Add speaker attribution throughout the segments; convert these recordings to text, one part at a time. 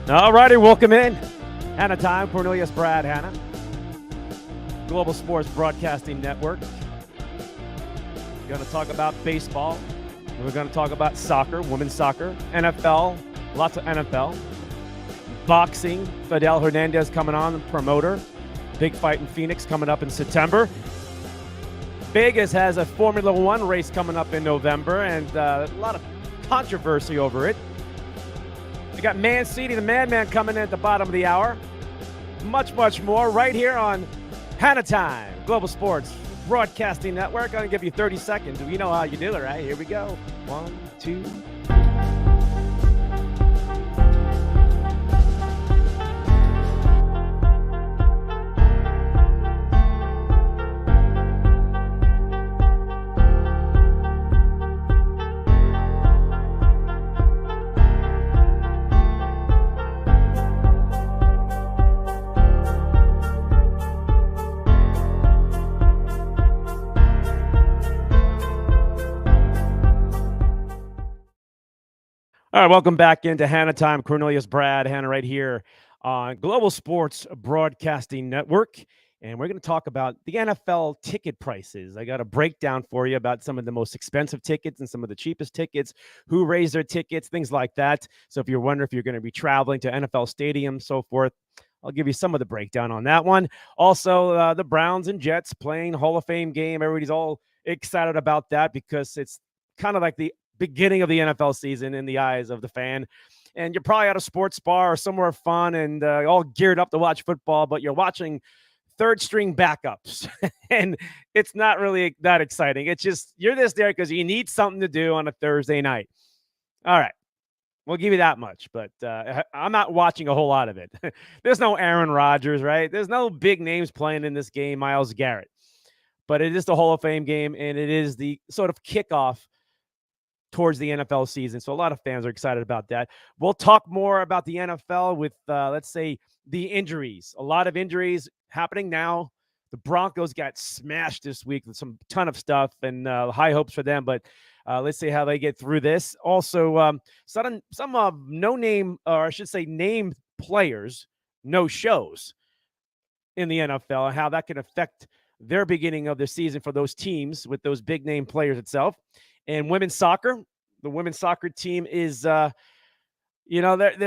Speaker 1: All righty, welcome in. Hanna Time, Cornelius, Brad, Hanna. Global Sports Broadcasting Network. We're going to talk about baseball. We're going to talk about soccer, women's soccer, NFL, lots of NFL. Boxing, Fidel Hernandez coming on, promoter. Big fight in Phoenix coming up in September. Vegas has a Formula One race coming up in November, and a lot of controversy over it. We got Man City, the Madman, coming in at the bottom of the hour. Much, much more right here on Hanna Time, Global Sports Broadcasting Network. I'm going to give you 30 seconds. You know how you do it, right? Here we go. 1, 2. All right, welcome back into Hanna Time. Cornelius, Brad, Hanna right here on Global Sports Broadcasting Network. And we're going to talk about the NFL ticket prices. I got a breakdown for you about some of the most expensive tickets and some of the cheapest tickets, who raised their tickets, things like that. So if you're wondering if you're going to be traveling to NFL stadiums, so forth, I'll give you some of the breakdown on that one. Also, the Browns and Jets playing Hall of Fame game. Everybody's all excited about that because it's kind of like the beginning of the NFL season in the eyes of the fan. And you're probably at a sports bar or somewhere fun and all geared up to watch football, but you're watching third string backups and it's not really that exciting. It's just, you're just there because you need something to do on a Thursday night. All right. We'll give you that much, but I'm not watching a whole lot of it. There's no Aaron Rodgers, right? There's no big names playing in this game, Myles Garrett. But it is the Hall of Fame game, and it is the sort of kickoff towards the NFL season. So a lot of fans are excited about that. We'll talk more about the NFL with, let's say, the injuries. A lot of injuries happening now. The Broncos got smashed this week with some ton of stuff and high hopes for them, but let's see how they get through this. Also, some no-name, or I should say named players, no shows in the NFL, and how that can affect their beginning of the season for those teams with those big name players itself. And women's soccer, the women's soccer team is, they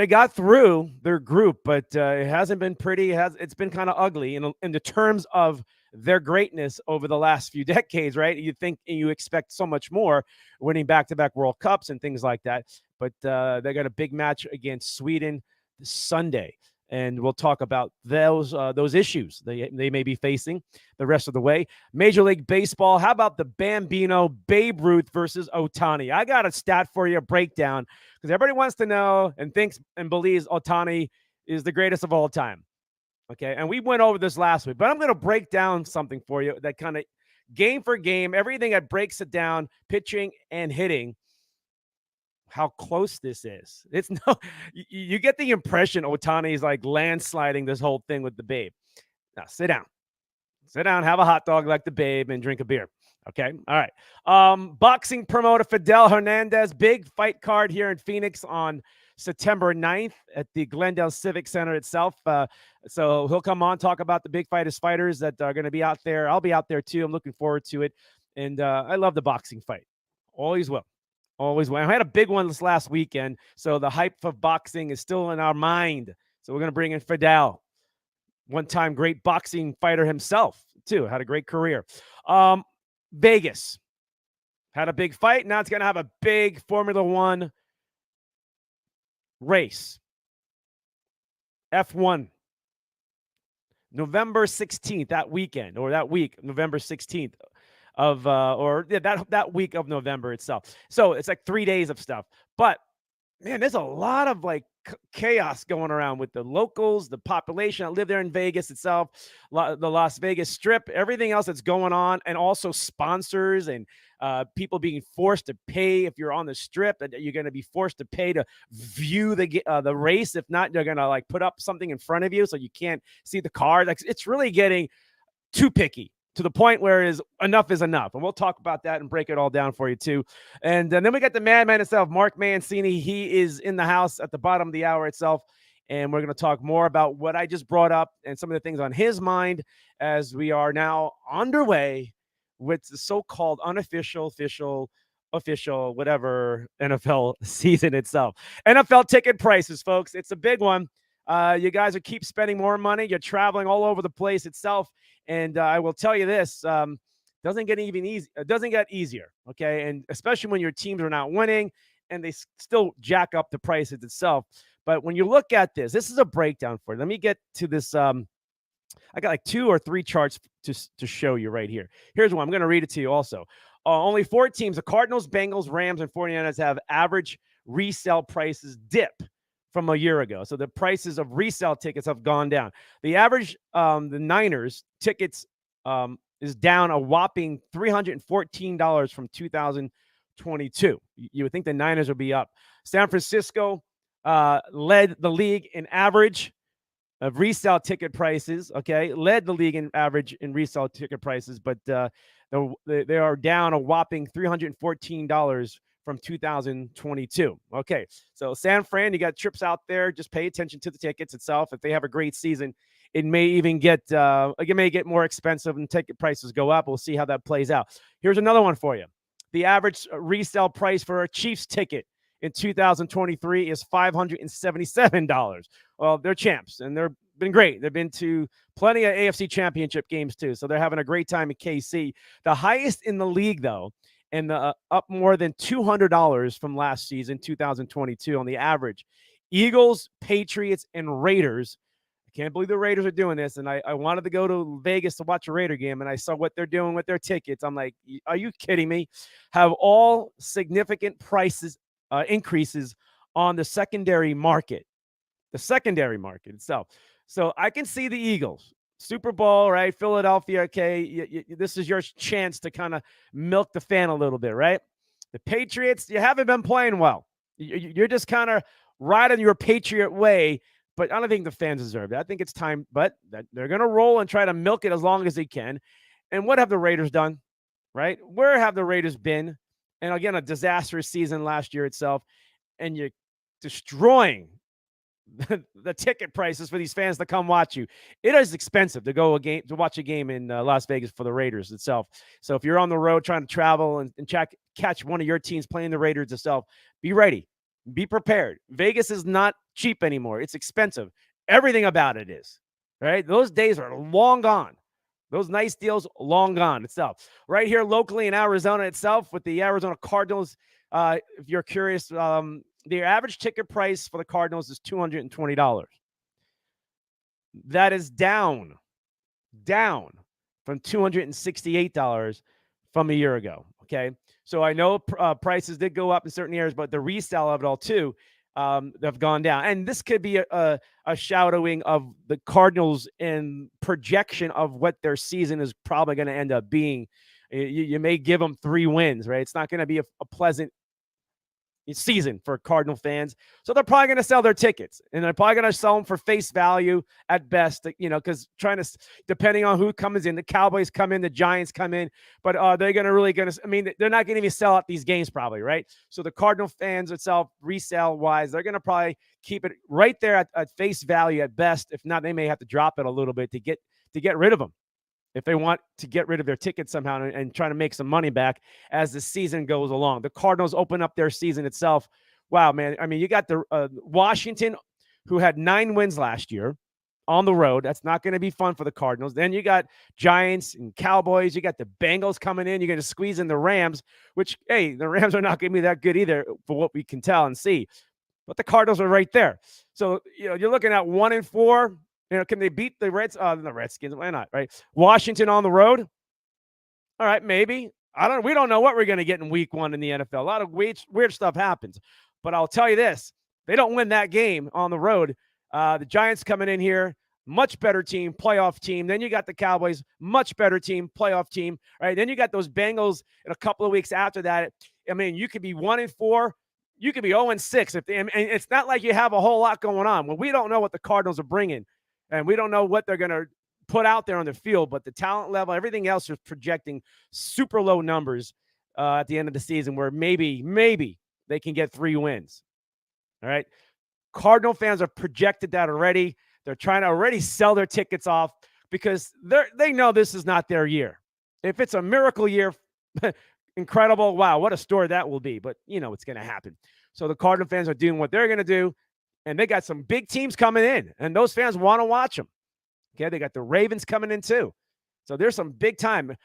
Speaker 1: got through their group, but it hasn't been pretty. It's been kind of ugly in the terms of their greatness over the last few decades, right? You think you expect so much more, winning back-to-back World Cups and things like that. But they got a big match against Sweden this Sunday. And we'll talk about those issues they may be facing the rest of the way. Major League Baseball, how about the Bambino, Babe Ruth versus Ohtani? I got a stat for you, a breakdown, because everybody wants to know and thinks and believes Ohtani is the greatest of all time. Okay, and we went over this last week, but I'm going to break down something for you that kind of game for game, everything that breaks it down, pitching and hitting, how close this is. It's no, you get the impression Ohtani is like landsliding this whole thing with the Babe. Now sit down, have a hot dog like the Babe and drink a beer. Okay. All right. Boxing promoter Fidel Hernandez, big fight card here in Phoenix on September 9th at the Glendale Civic Center itself. So he'll come on, talk about the big fighters that are going to be out there. I'll be out there too. I'm looking forward to it. And I love the boxing fight. Always will. Always will. I had a big one this last weekend, so the hype of boxing is still in our mind. So we're going to bring in Fidel, one-time great boxing fighter himself, too. Had a great career. Vegas had a big fight. Now it's going to have a big Formula One race. F1. November 16th, that weekend, or that week, November 16th. That week of November itself. So it's like 3 days of stuff. But man, there's a lot of like chaos going around with the locals, the population that live there in Vegas itself, the Las Vegas Strip, everything else that's going on, and also sponsors and people being forced to pay if you're on the Strip. And you're going to be forced to pay to view the race. If not, they're going to like put up something in front of you so you can't see the car. Like it's really getting too picky, to the point where enough is enough. And we'll talk about that and break it all down for you too. And then we got the madman himself, Mark Mancini. He is in the house at the bottom of the hour itself. And we're going to talk more about what I just brought up and some of the things on his mind as we are now underway with the so-called unofficial, official, whatever NFL season itself. NFL ticket prices, folks. It's a big one. You guys are keep spending more money. You're traveling all over the place itself. And I will tell you this, doesn't get even easy. It doesn't get easier. Okay. And especially when your teams are not winning and they still jack up the prices itself. But when you look at this is a breakdown for it. Let me get to this. I got like 2 or 3 charts to show you right here. Here's one. I'm going to read it to you also. Only 4 teams, the Cardinals, Bengals, Rams, and 49ers have average resale prices dip from a year ago. So the prices of resale tickets have gone down. The average, the Niners tickets is down a whopping $314 from 2022. You would think the Niners would be up. San Francisco led the league in average of resale ticket prices, okay, led the league in average in resale ticket prices, but they are down a whopping $314 from 2022. Okay, so San Fran, you got trips out there. Just pay attention to the tickets itself. If they have a great season, it may even get more expensive and ticket prices go up. We'll see how that plays out. Here's another one for you. The average resale price for a Chiefs ticket in 2023 is $577. Well, they're champs, and they've been great. They've been to plenty of AFC championship games, too, so they're having a great time at KC. The highest in the league, though, and up more than $200 from last season, 2022, on the average. Eagles, Patriots, and Raiders. I can't believe the Raiders are doing this, and I wanted to go to Vegas to watch a Raider game, and I saw what they're doing with their tickets. I'm like, are you kidding me? Have all significant prices increases on the secondary market itself. So I can see the Eagles, Super Bowl, right? Philadelphia, okay, this is your chance to kind of milk the fan a little bit, right? The Patriots, you haven't been playing well. You're just kind of riding your Patriot way, but I don't think the fans deserve it. I think it's time, but they're going to roll and try to milk it as long as they can. And what have the Raiders done, right? Where have the Raiders been? And again, a disastrous season last year itself, and you're destroying the ticket prices for these fans to come watch you. It is expensive to watch a game in Las Vegas for the Raiders itself. So if you're on the road trying to travel and catch one of your teams playing the Raiders itself, be ready, be prepared. Vegas is not cheap anymore. It's expensive. Everything about it is, right? Those days are long gone. Those nice deals, long gone itself. Right here locally in Arizona itself with the Arizona Cardinals, if you're curious, the average ticket price for the Cardinals is $220. That is down from $268 from a year ago, okay? So I know prices did go up in certain areas, but the resale of it all, too, have gone down. And this could be a shadowing of the Cardinals and projection of what their season is probably going to end up being. You may give them 3 wins, right? It's not going to be a pleasant season for Cardinal fans. So they're probably going to sell their tickets, and they're probably going to sell them for face value at best, because depending on who comes in, the Cowboys come in, the Giants come in, but they're they're not going to even sell out these games probably, right? So the Cardinal fans itself, resale wise, they're going to probably keep it right there at face value at best. If not, they may have to drop it a little bit to get rid of them, if they want to get rid of their tickets somehow and try to make some money back as the season goes along. The Cardinals open up their season itself. Wow, man. I mean, you got the Washington, who had 9 wins last year on the road. That's not going to be fun for the Cardinals. Then you got Giants and Cowboys. You got the Bengals coming in. You're going to squeeze in the Rams, which, hey, the Rams are not going to be that good either for what we can tell and see. But the Cardinals are right there. So, you're looking at 1-4. Can they beat the Redskins? Why not, right? Washington on the road? All right, maybe. We don't know what we're going to get in week 1 in the NFL. A lot of weird stuff happens. But I'll tell you this, they don't win that game on the road. The Giants coming in here, much better team, playoff team. Then you got the Cowboys, much better team, playoff team. Right? Then you got those Bengals in a couple of weeks after that. I mean, you could be 1-4. You could be 0-6. And it's not like you have a whole lot going on. Well, we don't know what the Cardinals are bringing. And we don't know what they're going to put out there on the field, but the talent level, everything else is projecting super low numbers at the end of the season where maybe they can get 3 wins. All right. Cardinal fans are projected that already. They're trying to already sell their tickets off because they know this is not their year. If it's a miracle year, incredible. Wow, what a story that will be. But you know what's going to happen. So the Cardinal fans are doing what they're going to do. And they got some big teams coming in. And those fans want to watch them. Okay, they got the Ravens coming in too. So there's some big time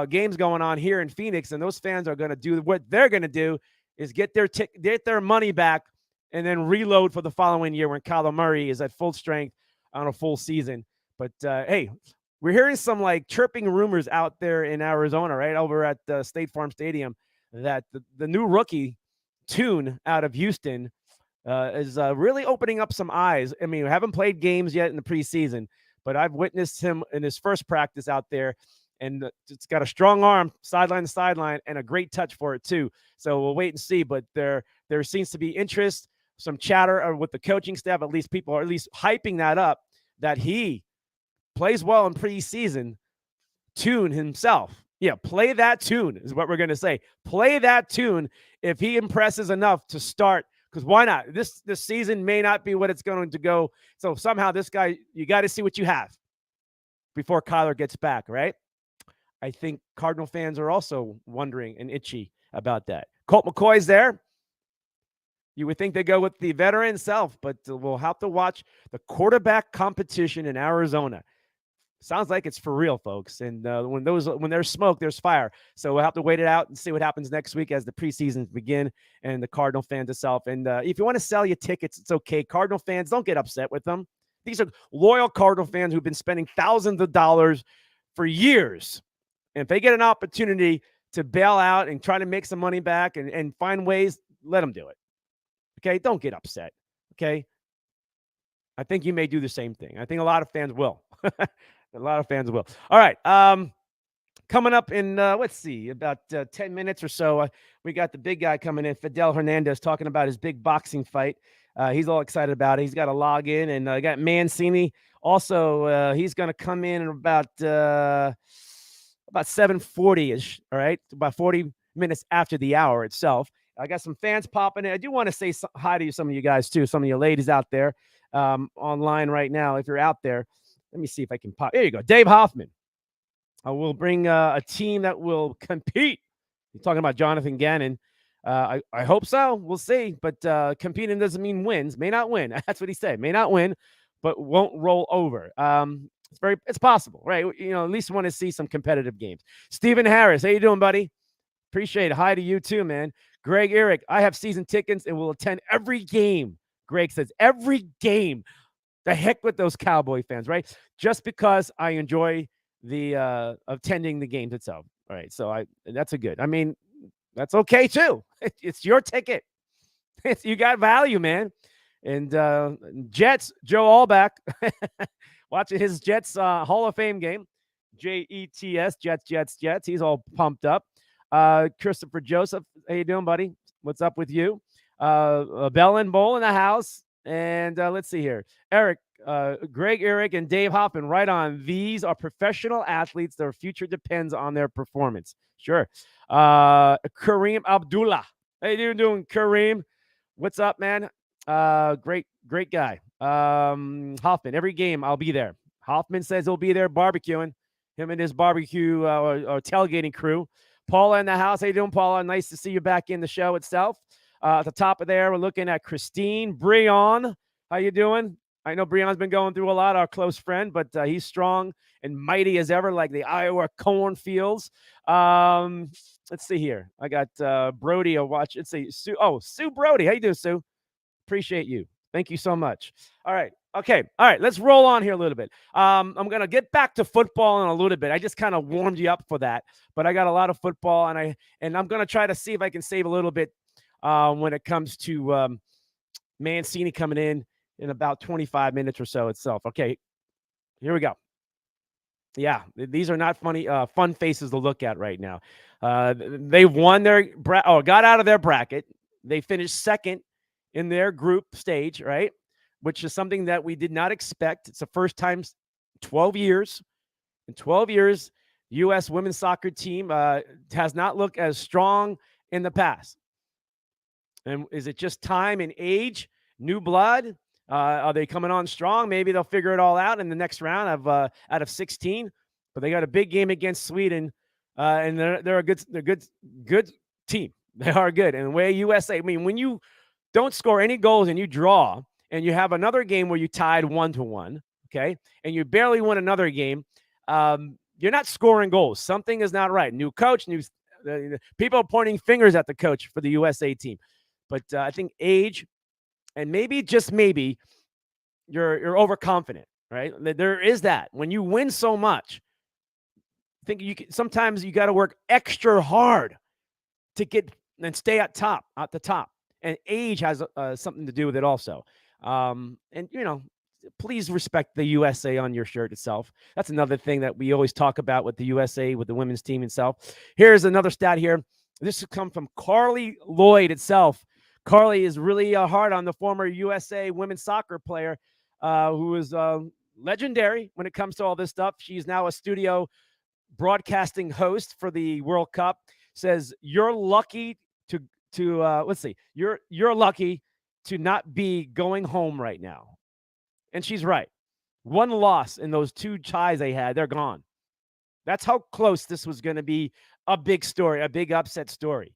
Speaker 1: games going on here in Phoenix. And those fans are going to do what they're going to do is get their money back and then reload for the following year when Kyler Murray is at full strength on a full season. But hey, we're hearing some like chirping rumors out there in Arizona, right over at State Farm Stadium, that the new rookie Tune out of Houston is really opening up some eyes. I mean, we haven't played games yet in the preseason, but I've witnessed him in his first practice out there, and it's got a strong arm, sideline to sideline, and a great touch for it too. So we'll wait and see. But there seems to be interest, some chatter with the coaching staff. At least people are at least hyping that up, that he plays well in preseason. Tune himself. Yeah, play that tune is what we're going to say. Play that tune if he impresses enough to start. Because why not? This season may not be what it's going to go. So somehow this guy, you got to see what you have before Kyler gets back, right? I think Cardinal fans are also wondering and itchy about that. Colt McCoy's there. You would think they go with the veteran self, but we'll have to watch the quarterback competition in Arizona. Sounds like it's for real, folks. And when there's smoke, there's fire. So we'll have to wait it out and see what happens next week as the preseasons begin and the Cardinal fans itself. And if you want to sell your tickets, it's okay. Cardinal fans, don't get upset with them. These are loyal Cardinal fans who've been spending thousands of dollars for years. And if they get an opportunity to bail out and try to make some money back and find ways, let them do it. Okay? Don't get upset. Okay? I think you may do the same thing. I think a lot of fans will. A lot of fans will. All right. Coming up in, let's see, about 10 minutes or so, we got the big guy coming in, Fidel Hernandez, talking about his big boxing fight. He's all excited about it. He's got to log in. And I got Mancini. Also, he's going to come in about 7:40-ish, all right? About 40 minutes after the hour itself. I got some fans popping in. I do want to say hi to some of you guys, too, some of you ladies out there online right now, if you're out there. Let me see if I can pop. There you go. Dave Hoffman. I will bring a team that will compete. You're talking about Jonathan Gannon. I hope so. We'll see. But competing doesn't mean wins. May not win. That's what he said. May not win, but won't roll over. It's possible, right? You know, at least want to see some competitive games. Stephen Harris, how you doing, buddy? Appreciate it. Hi to you too, man. Greg Eric, I have season tickets and will attend every game. Greg says every game. The heck with those Cowboy fans, right? Just because I enjoy the attending the games itself. All right, so that's a good. I mean, that's okay too. It's your ticket. You got value, man. And Jets, Joe Allback, watching his Jets Hall of Fame game. Jets, Jets. He's all pumped up. Christopher Joseph, how you doing, buddy? What's up with you? Bell and Bowl in the house. And let's see here. Eric, Greg Eric, and Dave Hoffman, right on. These are professional athletes. Their future depends on their performance. Sure. Kareem Abdullah. How you doing, Kareem? What's up, man? Great guy. Hoffman, every game I'll be there. Hoffman says he'll be there barbecuing. Him and his barbecue or tailgating crew. Paula in the house. How you doing, Paula? Nice to see you back in the show itself. At the top of there, we're looking at Christine Breon. How you doing? I know Breon's been going through a lot, our close friend, but he's strong and mighty as ever, like the Iowa cornfields. Let's see here. I got Brody. Let's see. Sue Brody. How you doing, Sue? Appreciate you. Thank you so much. All right. Okay. All right. Let's roll on here a little bit. I'm going to get back to football in a little bit. I just kind of warmed you up for that, but I got a lot of football, and I'm going to try to see if I can save a little bit when it comes to Mancini coming in about 25 minutes or so itself. Okay, here we go. Yeah, these are not fun faces to look at right now. They won got out of their bracket. They finished second in their group stage, right? Which is something that we did not expect. It's the first time 12 years. In 12 years, U.S. women's soccer team has not looked as strong in the past. And is it just time and age, new blood? Are they coming on strong? Maybe they'll figure it all out in the next round of out of 16. But they got a big game against Sweden, and they're a good team. They are good. And the way USA, I mean, when you don't score any goals and you draw, and you have another game where you tied 1-1, okay, and you barely won another game, you're not scoring goals. Something is not right. New coach, new people are pointing fingers at the coach for the USA team. But I think age and maybe just maybe you're overconfident, right? There is that. When you win so much, I think sometimes you got to work extra hard to get and stay at the top. And age has something to do with it also. And please respect the USA on your shirt itself. That's another thing that we always talk about with the USA, with the women's team itself. Here's another stat here. This has come from Carly Lloyd itself. Carly is really hard on the former USA women's soccer player who is legendary when it comes to all this stuff. She's now a studio broadcasting host for the World Cup. Says you're lucky to let's see, you're lucky to not be going home right now. And she's right. One loss in those two ties they had, they're gone. That's how close this was going to be a big story, a big upset story,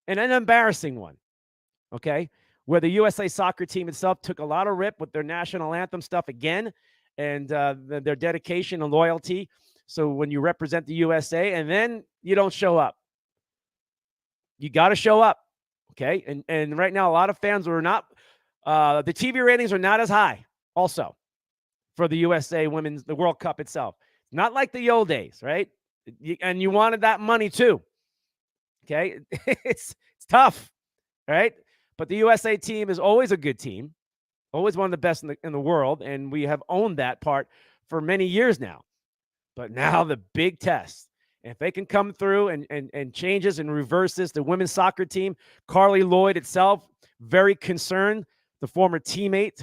Speaker 1: and an embarrassing one. Okay, where the USA soccer team itself took a lot of rip with their national anthem stuff again, and their dedication and loyalty. So when you represent the USA and then you don't show up, you got to show up. Okay. And right now, a lot of fans are not, the TV ratings are not as high also for the USA women's, the World Cup itself. Not like the old days, right? And you wanted that money too. Okay. It's tough, right? But the USA team is always a good team, always one of the best in the world. And we have owned that part for many years now. But now the big test. If they can come through and changes and reverse this, the women's soccer team, Carly Lloyd itself, very concerned. Her former teammates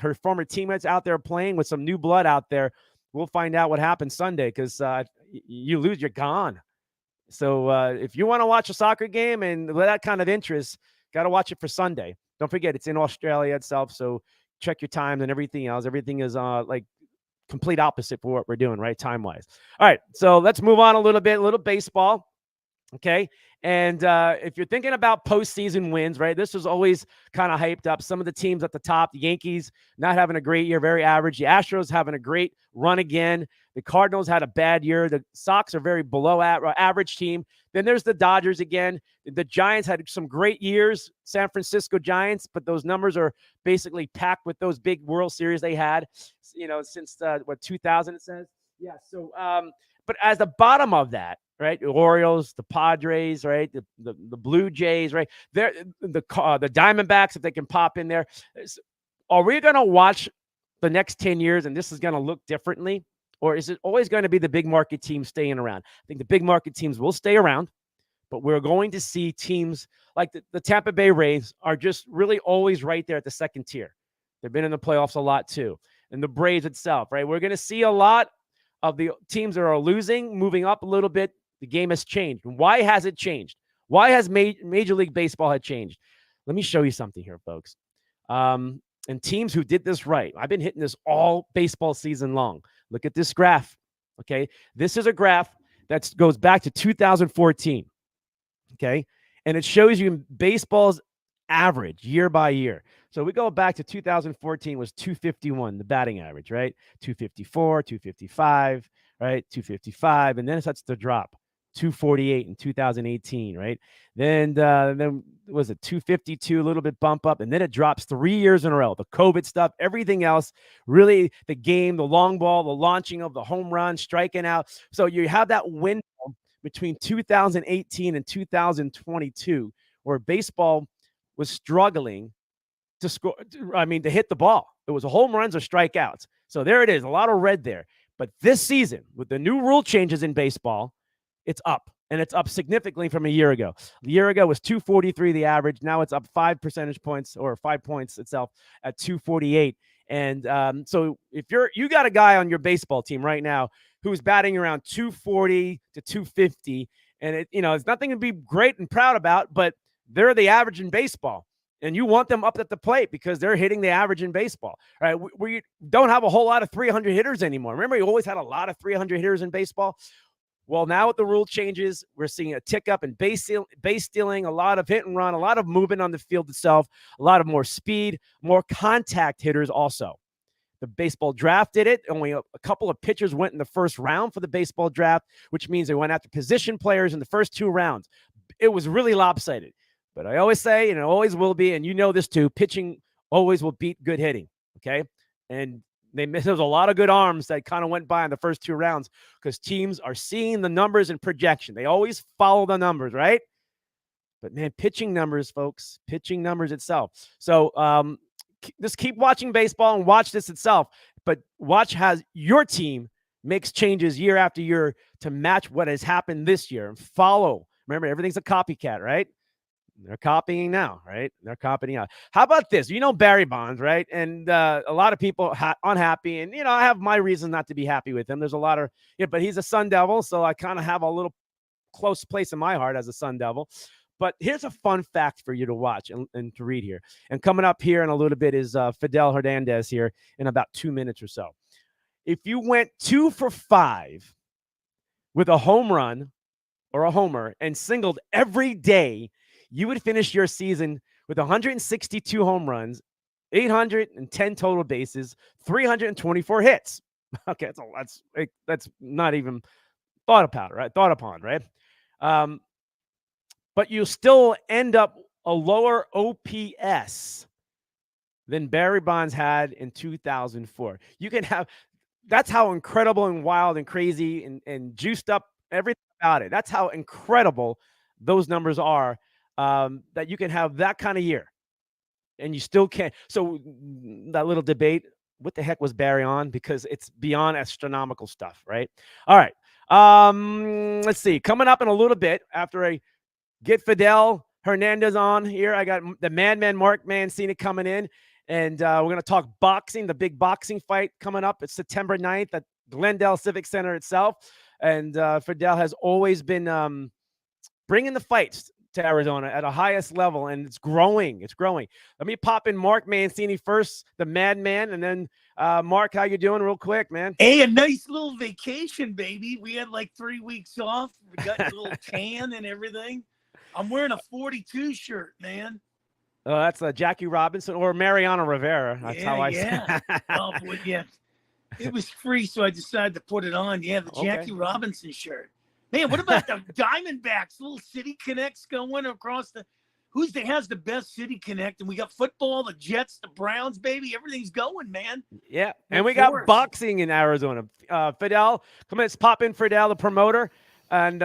Speaker 1: out there playing with some new blood out there. We'll find out what happens Sunday because you lose, you're gone. So if you want to watch a soccer game and with that kind of interest, got to watch it for Sunday. Don't forget, it's in Australia itself. So check your times and everything else. Everything is like complete opposite for what we're doing, right? Time-wise. All right, so let's move on a little baseball, okay? And if you're thinking about postseason wins, right, this was always kind of hyped up. Some of the teams at the top, the Yankees not having a great year, very average. The Astros having a great run again. The Cardinals had a bad year. The Sox are very below average team. Then there's the Dodgers again. The Giants had some great years, San Francisco Giants, but those numbers are basically packed with those big World Series they had, since 2000 it says. Yeah. So, but as the bottom of that, right, the Orioles, the Padres, right, the Blue Jays, right, they're the Diamondbacks, if they can pop in there. Are we going to watch the next 10 years and this is going to look differently? Or is it always going to be the big market teams staying around? I think the big market teams will stay around, but we're going to see teams like the Tampa Bay Rays are just really always right there at the second tier. They've been in the playoffs a lot too. And the Braves itself, right? We're going to see a lot of the teams that are losing, moving up a little bit. The game has changed. Why has it changed? Why has Major League Baseball had changed? Let me show you something here, folks. And teams who did this right. I've been hitting this all baseball season long. Look at this graph. Okay. This is a graph that goes back to 2014. Okay. And it shows you baseball's average year by year. So we go back to 2014 was 251, the batting average, right? 254, 255, right? 255. And then it starts to drop. 248 in 2018, right? Then was it 252, a little bit bump up, and then it drops 3 years in a row. The COVID stuff, everything else, really the game, the long ball, the launching of the home run, striking out. So you have that window between 2018 and 2022 where baseball was struggling to score. I mean, to hit the ball. It was home runs or strikeouts. So there it is, a lot of red there. But this season, with the new rule changes in baseball, it's up, and it's up significantly from a year ago. A year ago was 243, the average. Now it's up 5 percentage points or 5 points itself at 248. And so if you got a guy on your baseball team right now who's batting around 240 to 250, and it's nothing to be great and proud about, but they're the average in baseball. and you want them up at the plate because they're hitting the average in baseball, right? We don't have a whole lot of 300 hitters anymore. Remember, you always had a lot of 300 hitters in baseball. Well, now with the rule changes, we're seeing a tick up in base stealing, a lot of hit and run, a lot of movement on the field itself, a lot of more speed, more contact hitters also. The baseball draft did it. Only a couple of pitchers went in the first round for the baseball draft, which means they went after position players in the first 2 rounds. It was really lopsided. But I always say, and it always will be, and you know this too, pitching always will beat good hitting, okay? And there was a lot of good arms that kind of went by in the first 2 rounds because teams are seeing the numbers and projection. They always follow the numbers, right? But man, pitching numbers, folks, pitching numbers itself. So just keep watching baseball and watch this itself. But watch how your team makes changes year after year to match what has happened this year and follow. Remember, everything's a copycat, right? They're copying now, right? They're copying out. How about this? You know Barry Bonds, right? And a lot of people unhappy. And, you know, I have my reasons not to be happy with him. There's a lot of, but he's a Sun Devil. So I kind of have a little close place in my heart as a Sun Devil. But here's a fun fact for you to watch and to read here. And coming up here in a little bit is Fidel Hernandez here in about 2 minutes or so. If you went 2 for 5 with a home run or a homer and singled every day, you would finish your season with 162 home runs, 810 total bases, 324 hits. Okay, that's not even thought about, right? Thought upon, right? But you still end up a lower OPS than Barry Bonds had in 2004. You can have, that's how incredible and wild and crazy and juiced up everything about it. That's how incredible those numbers are, that you can have that kind of year and you still can't. So that little debate, what the heck was Barry on? Because it's beyond astronomical stuff, right? All right. Let's see. Coming up in a little bit after I get Fidel Hernandez on here, I got the Madman Mark Mancini coming in, and we're going to talk boxing, the big boxing fight coming up. It's September 9th at Glendale Civic Center itself. And Fidel has always been bringing the fights to Arizona at a highest level, and it's growing. It's growing. Let me pop in Mark Mancini first, the Madman, and then Mark, how you doing real quick, man?
Speaker 2: Hey, a nice little vacation, baby. We had like 3 weeks off. We got a little tan and everything. I'm wearing a 42 shirt, man.
Speaker 1: Oh, that's Jackie Robinson or Mariano Rivera. That's how I say.
Speaker 2: Oh, boy, yeah. It was free, so I decided to put it on. Yeah, the Jackie Robinson shirt. Man, what about the Diamondbacks? Little City Connects going across the – has the best City Connect? And we got football, the Jets, the Browns, baby. Everything's going, man.
Speaker 1: Yeah, and we got boxing in Arizona. Fidel, come on, let's pop in Fidel, the promoter. And,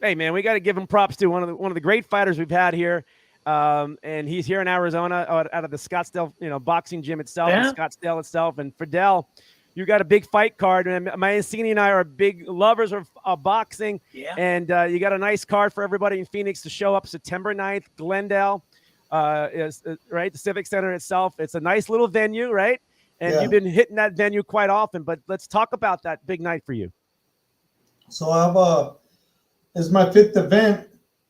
Speaker 1: hey, man, we got to give him props to one of the great fighters we've had here. And he's here in Arizona out of the Scottsdale, boxing gym itself, and Scottsdale itself. And Fidel, you got a big fight card, and Mancini and I are big lovers of boxing.
Speaker 2: Yeah.
Speaker 1: And you got a nice card for everybody in Phoenix to show up September 9th, Glendale, right? The Civic Center itself. It's a nice little venue, right? And you've been hitting that venue quite often. But let's talk about that big night for you.
Speaker 3: So I have it's my 5th event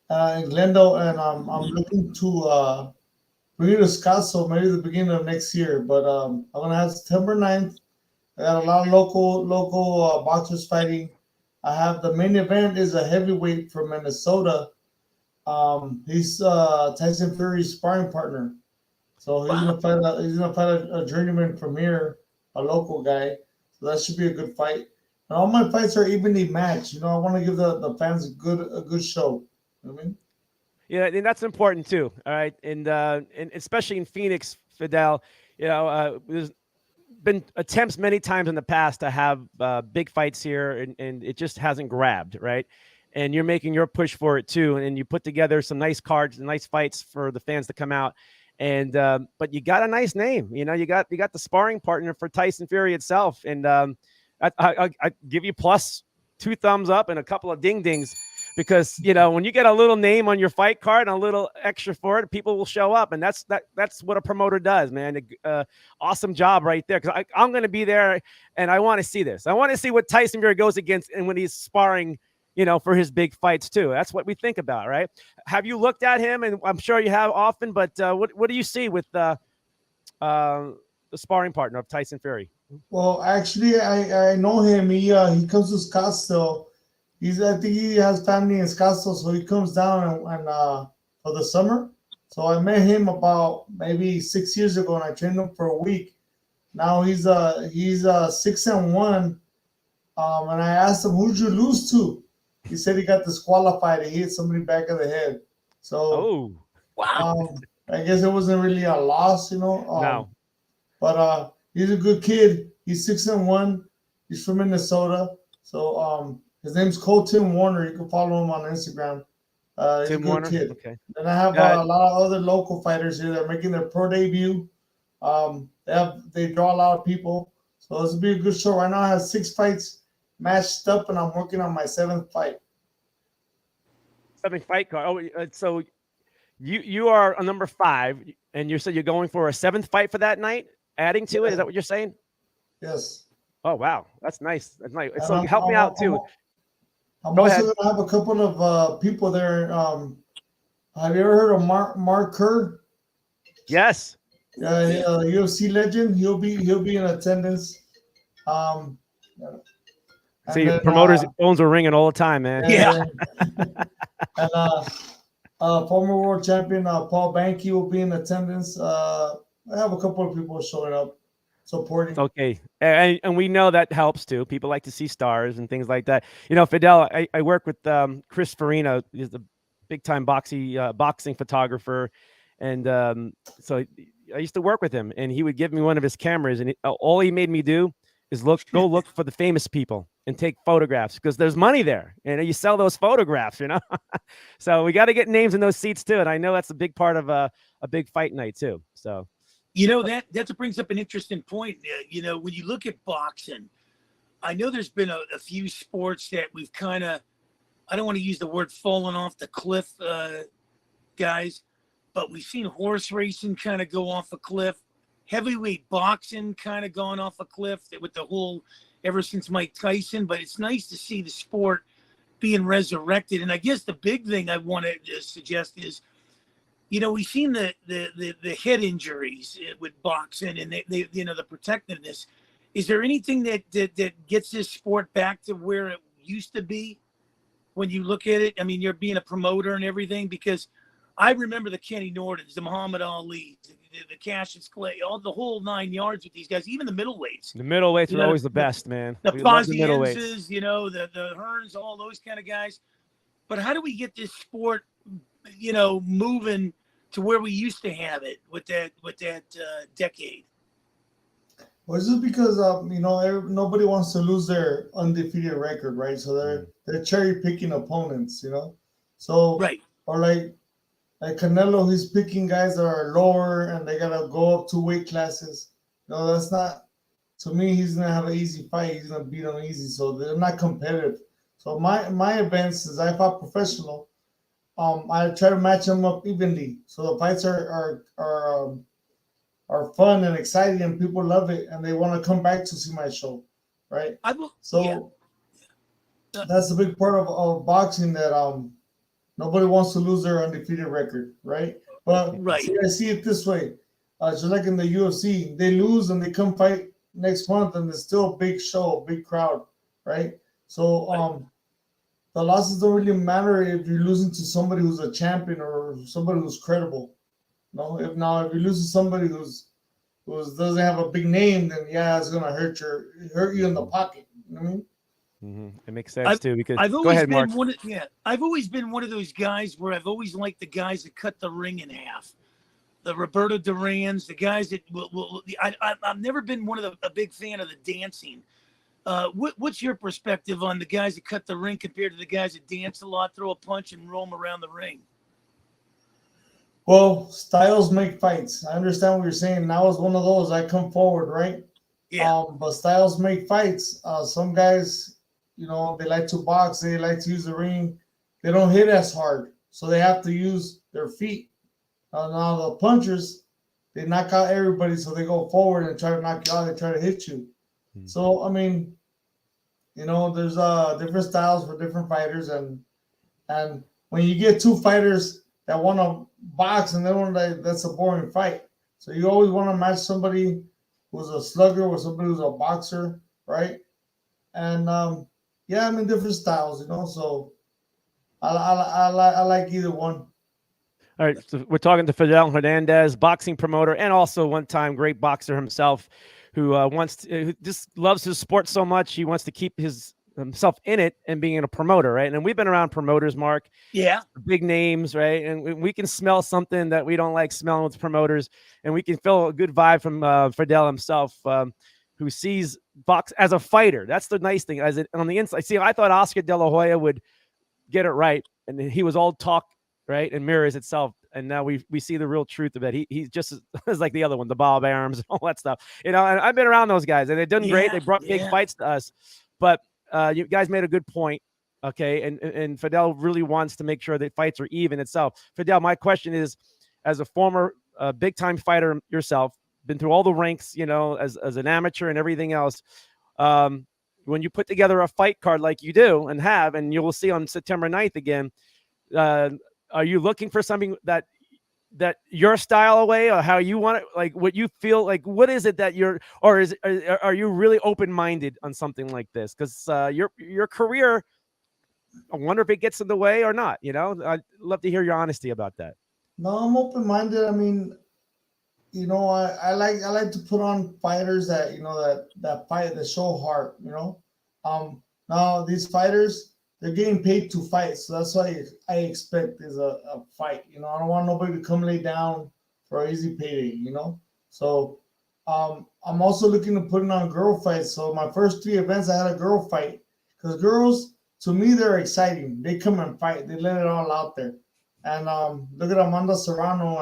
Speaker 3: in Glendale, and I'm looking to bring it to Scottsdale maybe the beginning of next year. But I'm gonna have September 9th. I got a lot of local boxers fighting. I have the main event is a heavyweight from Minnesota. He's Tyson Fury's sparring partner. So he's gonna fight a journeyman from here, a local guy. So that should be a good fight. And all my fights are evenly matched. I want to give the fans a good show. You know what I mean?
Speaker 1: Yeah, and that's important too. All right, and especially in Phoenix, Fidel. There's been attempts many times in the past to have big fights here, and it just hasn't grabbed, right? And you're making your push for it too, and you put together some nice cards and nice fights for the fans to come out. And but you got a nice name, you got the sparring partner for Tyson Fury itself, and I give you plus 2 thumbs up and a couple of ding dings. Because, when you get a little name on your fight card and a little extra for it, people will show up. And that's what a promoter does, man. Awesome job right there. Because I'm going to be there, and I want to see this. I want to see what Tyson Fury goes against and when he's sparring, for his big fights too. That's what we think about, right? Have you looked at him? And I'm sure you have often, but what do you see with the sparring partner of Tyson Fury?
Speaker 3: Well, actually, I know him. He comes to Scottsdale. I think he has family in Scottsdale, so he comes down and for the summer. So I met him about maybe 6 years ago, and I trained him for a week. Now he's 6-1. And I asked him, "Who'd you lose to?" He said he got disqualified. He hit somebody back of the head. So
Speaker 1: Oh,
Speaker 2: Wow.
Speaker 3: I guess it wasn't really a loss,
Speaker 1: no.
Speaker 3: But he's a good kid. He's 6-1. He's from Minnesota. So his name's Colton Warner. You can follow him on Instagram. He's
Speaker 1: Tim
Speaker 3: a good
Speaker 1: Warner.
Speaker 3: kid.
Speaker 1: Okay.
Speaker 3: And I have a lot of other local fighters here that are making their pro debut. They draw a lot of people. So this will be a good show. Right now I have 6 fights matched up, and I'm working on my 7th fight.
Speaker 1: 7th fight card. Oh, so you are a number 5, and you said you're going for a 7th fight for that night. Adding to it, is that what you're saying?
Speaker 3: Yes.
Speaker 1: Oh wow, that's nice. That's nice.
Speaker 3: And
Speaker 1: So help me out too.
Speaker 3: I'm
Speaker 1: Go
Speaker 3: also
Speaker 1: ahead.
Speaker 3: going to have a couple of people there. Have you ever heard of Mark Kerr?
Speaker 1: Yes.
Speaker 3: UFC legend. He'll be in attendance. Um,
Speaker 1: See,
Speaker 3: then,
Speaker 1: promoters' phones are ringing all the time, man.
Speaker 2: Yeah.
Speaker 3: And former world champion Paul Banky will be in attendance. I have a couple of people showing up, supporting.
Speaker 1: Okay, and we know that helps too. People like to see stars and things like that. Fidel, I work with Chris Farina. He's a big time boxing photographer, and so I used to work with him, and he would give me one of his cameras, and all he made me do is go look for the famous people and take photographs because there's money there. You sell those photographs, So we got to get names in those seats too, and I know that's a big part of a big fight night too. So.
Speaker 2: That brings up an interesting point. When you look at boxing, I know there's been a few sports that we've kind of, I don't want to use the word fallen off the cliff, guys, but we've seen horse racing kind of go off a cliff. Heavyweight boxing kind of gone off a cliff with the whole, ever since Mike Tyson. But it's nice to see the sport being resurrected. And I guess the big thing I want to suggest is, we've seen the head injuries with boxing and they the protectiveness. Is there anything that gets this sport back to where it used to be when you look at it? I mean, you're being a promoter and everything, because I remember the Kenny Nortons, the Muhammad Ali's, the Cassius Clay, all the whole 9 yards with these guys, even the middleweights.
Speaker 1: The middleweights are always the best, man.
Speaker 2: The
Speaker 1: We love the
Speaker 2: Pazienzes, the Hearns, all those kind of guys. But how do we get this sport, moving to where we used to have it with that decade?
Speaker 3: Well, it's just because nobody wants to lose their undefeated record, right? So they're cherry picking opponents, So
Speaker 2: right,
Speaker 3: or like Canelo, he's picking guys that are lower and they gotta go up 2 weight classes. No, that's not. To me, he's gonna have an easy fight. He's gonna beat them easy, so they're not competitive. So my events, since I fought professional, I try to match them up evenly, so the fights are fun and exciting, and people love it, and they want to come back to see my show, right? That's a big part of boxing, that nobody wants to lose their undefeated record, right? But I see it this way, just like in the UFC, they lose and they come fight next month, and it's still a big show, a big crowd, right? So the losses don't really matter if you're losing to somebody who's a champion or somebody who's credible. No, if you lose to somebody who doesn't have a big name, then it's gonna hurt you in the pocket. You know what I mean?
Speaker 1: Mm-hmm. It makes sense too, because
Speaker 2: I've always
Speaker 1: go ahead,
Speaker 2: been
Speaker 1: Mark.
Speaker 2: I've always been one of those guys where I've always liked the guys that cut the ring in half. The Roberto Durans, the guys that I've never been a big fan of the dancing. What's your perspective on the guys that cut the ring compared to the guys that dance a lot, throw a punch, and roam around the ring?
Speaker 3: Well, styles make fights. I understand what you're saying. Now is one of those. I come forward, right?
Speaker 2: Yeah.
Speaker 3: But styles make fights. Some guys, they like to box. They like to use the ring. They don't hit as hard, so they have to use their feet. Now the punchers, they knock out everybody, so they go forward and try to knock you out. They try to hit you. So I mean, there's different styles for different fighters, and when you get two fighters that want to box and then one that's a boring fight. So you always want to match somebody who's a slugger with somebody who's a boxer, right? And yeah, I mean different styles, So I like either one.
Speaker 1: All right, so we're talking to Fidel Hernandez, boxing promoter, and also one-time great boxer himself, who who just loves his sport so much he wants to keep himself in it and being a promoter, right? And we've been around promoters, Mark,
Speaker 2: Yeah.
Speaker 1: big names, right? And we can smell something that we don't like smelling with promoters, and we can feel a good vibe from Fidel himself, who sees box as a fighter. That's the nice thing. As it on the inside, see, I thought Oscar De La Hoya would get it right, and he was all talk, right, and mirrors itself. And now we see the real truth of it. He's just as like the other one, the Bob Arams and all that stuff. And I've been around those guys, and they've done great. They brought big fights to us, but you guys made a good point. Okay, and Fidel really wants to make sure that fights are even itself. Fidel, my question is, as a former big time fighter yourself, been through all the ranks, as an amateur and everything else. When you put together a fight card like you do and have, and you will see on September 9th again, uh, are you looking for something that your style away, or how you want it, like what you feel like? What is it that you're, or are you really open minded on something like this? Because your career, I wonder if it gets in the way or not. I'd love to hear your honesty about that.
Speaker 3: No, I'm open minded. I mean, I like to put on fighters that that fight that show heart. Now these fighters, they're getting paid to fight, so that's why I expect is a fight. I don't want nobody to come lay down for an easy payday. So I'm also looking to put on girl fights. So my first three events, I had a girl fight because girls, to me, they're exciting. They come and fight. They let it all out there. And look at Amanda Serrano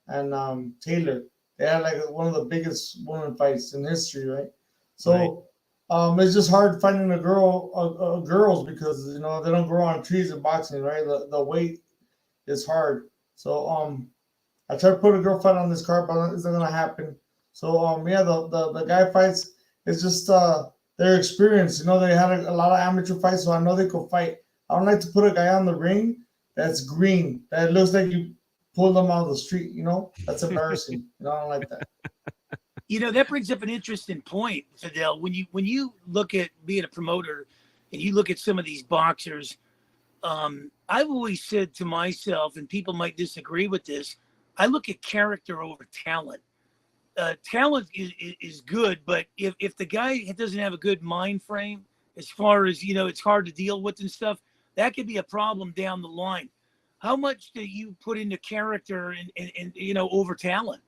Speaker 3: and Taylor. They had like one of the biggest women fights in history, right? So it's just hard finding girls because they don't grow on trees in boxing, right? The weight is hard. So I tried to put a girl fight on this card, but it's not gonna happen. So yeah, the guy fights. It's just their experience. They had a lot of amateur fights, so I know they could fight. I don't like to put a guy on the ring that's green. That looks like you pull them out of the street. That's embarrassing. I don't like that.
Speaker 2: That brings up an interesting point, Fidel. When you look at being a promoter and you look at some of these boxers, I've always said to myself, and people might disagree with this, I look at character over talent. Talent is good, but if the guy doesn't have a good mind frame, as far as it's hard to deal with and stuff, that could be a problem down the line. How much do you put into character and over talent?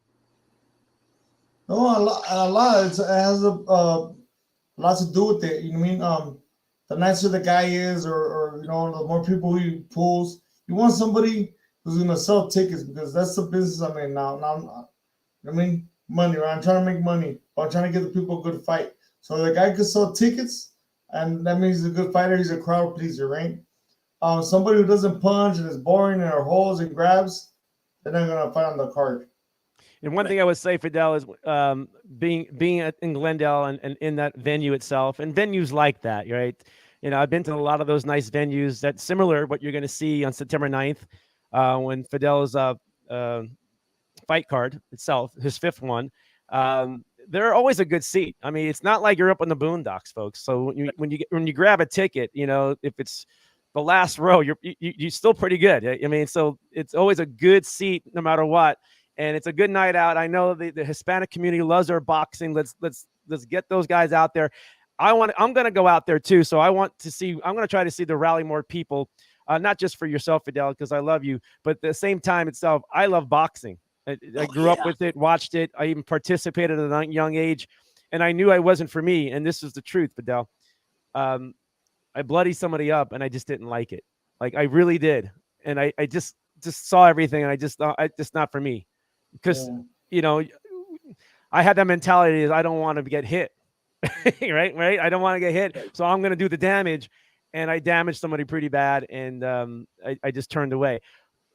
Speaker 3: No, a lot. It has a lot to do with it. The nicer the guy is, or the more people he pulls. You want somebody who's gonna sell tickets because that's the business I'm in now. Money, right? I'm trying to make money, but I'm trying to give the people a good fight. So the guy could sell tickets, and that means he's a good fighter. He's a crowd pleaser, right? Somebody who doesn't punch and is boring and are holes and grabs, they're not gonna fight on the card.
Speaker 1: And one thing I would say, Fidel, is being in Glendale and in that venue itself, and venues like that, right? I've been to a lot of those nice venues that's similar what you're going to see on September 9th when Fidel's fight card itself, his fifth one. They're always a good seat. I mean, it's not like you're up in the boondocks, folks. So when you grab a ticket, if it's the last row, you're still pretty good. I mean, so it's always a good seat no matter what. And it's a good night out. I know the Hispanic community loves their boxing. Let's get those guys out there. I'm going to go out there too. So I'm going to try to see the rally more people, not just for yourself, Fidel, because I love you, but at the same time itself, I love boxing. I grew up with it, watched it. I even participated at a young age, and I knew I wasn't for me. And this is the truth, Fidel. I bloodied somebody up, and I just didn't like it. Like I really did. And I just saw everything, and I just thought, it's not for me. Because I had that mentality is I don't want to get hit, right? I don't want to get hit, so I'm going to do the damage, and I damaged somebody pretty bad, and I just turned away.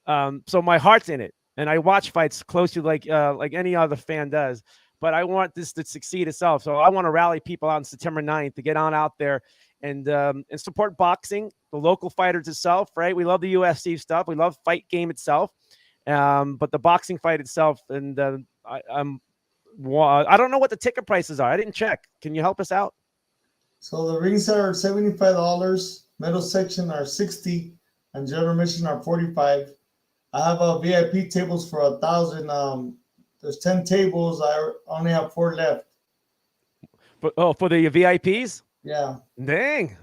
Speaker 1: So my heart's in it, and I watch fights closely, like any other fan does. but I want this to succeed itself. So I want to rally people out on September 9th to get on out there and support boxing, the local fighters itself, right? We love the UFC stuff. We love fight game itself. But the boxing fight itself, and I don't know what the ticket prices are. I didn't check. Can you help us out?
Speaker 3: So the rings are $75, middle section are 60, and general admission are 45. I have VIP tables for 1,000. There's 10 tables. I only have 4 left.
Speaker 1: For the VIPs?
Speaker 3: Yeah.
Speaker 1: Dang.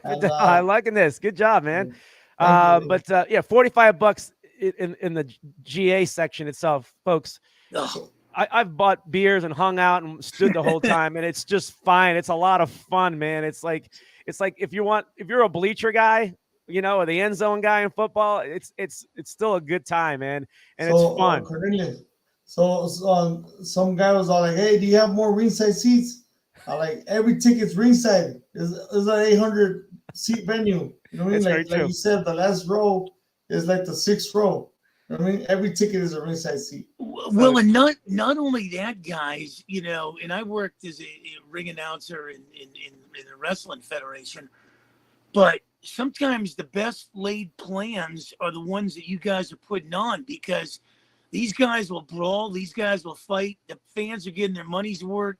Speaker 3: And,
Speaker 1: I'm liking this. Good job, man.
Speaker 3: Thank you.
Speaker 1: Yeah, $45 in the GA section itself, folks.
Speaker 2: Oh,
Speaker 1: I've bought beers and hung out and stood the whole time, and it's just fine. It's a lot of fun, man. It's like if you're a bleacher guy, or the end zone guy in football, it's still a good time, man, and it's fun.
Speaker 3: Cornelius, some guy was all like, "Hey, do you have more ringside seats?" I like every ticket's ringside. Is an 800 seat venue. You know what I mean? Like you said, the last row is like the 6th row. You know what I mean? Every ticket is a ringside seat.
Speaker 2: Well, and not only that, guys. And I worked as a ring announcer in the wrestling federation, but sometimes the best laid plans are the ones that you guys are putting on, because these guys will brawl, these guys will fight, the fans are getting their money's worth.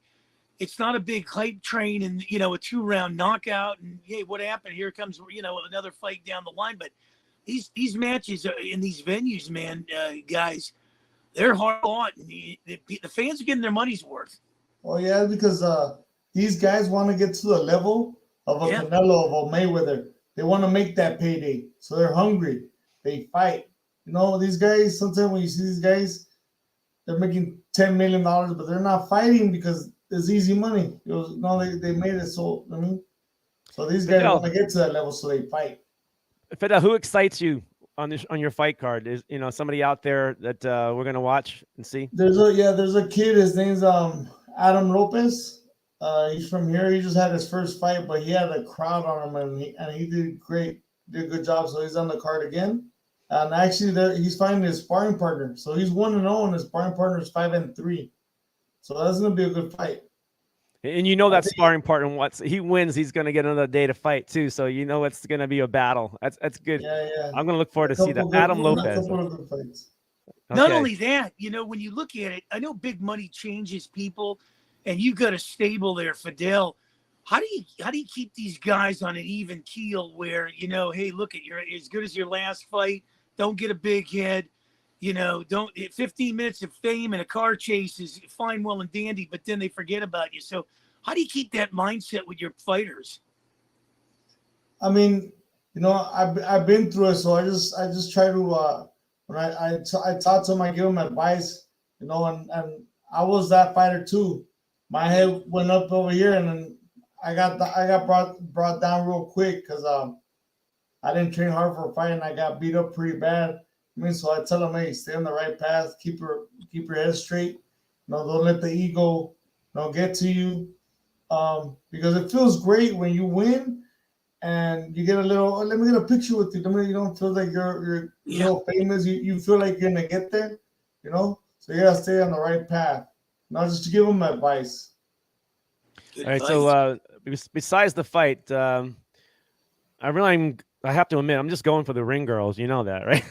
Speaker 2: It's not a big hype train and a 2-round knockout and hey, what happened? Here comes another fight down the line. But these matches in these venues, man, guys, they're hard fought, and the fans are getting their money's worth.
Speaker 3: Oh yeah, because these guys want to get to the level of a Canelo, of a Mayweather. They want to make that payday, so they're hungry. They fight. These guys. Sometimes when you see these guys, they're making $10 million, but they're not fighting because it's easy money. They made it so. So these guys want to get to that level, so they fight.
Speaker 1: Fidel, who excites you on your fight card? Is somebody out there that we're gonna watch and see?
Speaker 3: There's a kid. His name's Adam Lopez. He's from here. He just had his first fight, but he had a crowd on him, and he did great. Did a good job. So he's on the card again. And actually, he's finding his sparring partner. So he's 1-0, and his sparring partner is 5-3. So that's gonna be a good fight.
Speaker 1: And that sparring partner, once he wins, he's gonna get another day to fight too. So it's gonna be a battle. That's good.
Speaker 3: Yeah.
Speaker 1: I'm gonna look forward to see that. Adam Lopez.
Speaker 3: Okay.
Speaker 2: Not only that, when you look at it, I know big money changes people, and you got a stable there, Fidel. How do you keep these guys on an even keel where hey, look, you're as good as your last fight. Don't get a big head. Don't 15 minutes of fame and a car chase is fine, well, and dandy, but then they forget about you. So how do you keep that mindset with your fighters?
Speaker 3: I mean, I've been through it, so I just try to when I talk to them, I give them advice, and I was that fighter too. My head went up over here, and then I got brought down real quick because I didn't train hard for a fight, and I got beat up pretty bad. So I tell them, hey, stay on the right path, keep your head straight. Don't let the ego get to you, because it feels great when you win and you get a little. Oh, let me get a picture with you. You don't feel like you're famous. You feel like you're gonna get there, So you gotta stay on the right path. Not just to give them advice.
Speaker 1: All right. So besides the fight, I have to admit, I'm just going for the ring girls. You know that, right?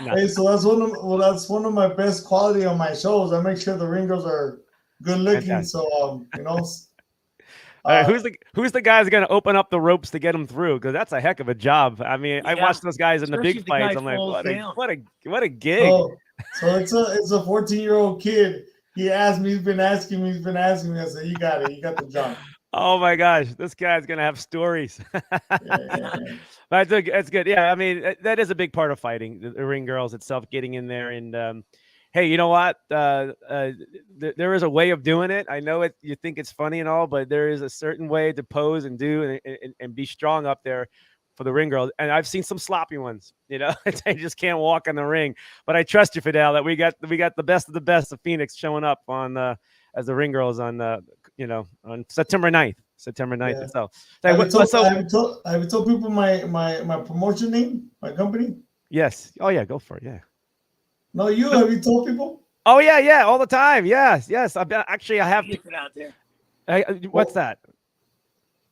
Speaker 3: No. Hey, so that's one of my best quality on my shows. I make sure the ring girls are good looking. Fantastic. So
Speaker 1: All right, who's the guys going to open up the ropes to get them through? Because that's a heck of a job. I mean, I watch those guys in the big fights. I'm like, what a gig.
Speaker 3: Oh, so it's a 14-year-old kid. He asked me. He's been asking me. I said, you got it. You got the job.
Speaker 1: Oh my gosh, this guy's gonna have stories. But that's good. Yeah, I mean that is a big part of fighting, the ring girls itself, getting in there. And hey, you know what? There is a way of doing it. I know it. You think it's funny and all, but there is a certain way to pose and do and be strong up there for the ring girls. And I've seen some sloppy ones. They just can't walk in the ring. But I trust you, Fidel, that we got the best of the best of Phoenix showing up on as the ring girls on September 9th. September 9th
Speaker 3: Yeah.
Speaker 1: itself.
Speaker 3: Have you told people my promotion name, my company?
Speaker 1: Yes. Oh yeah, go for it. Yeah.
Speaker 3: No, have you told people?
Speaker 1: Oh yeah, yeah, all the time. Yes, yes. Actually, I have.
Speaker 2: Get it out there.
Speaker 1: What's
Speaker 3: Well,
Speaker 1: that?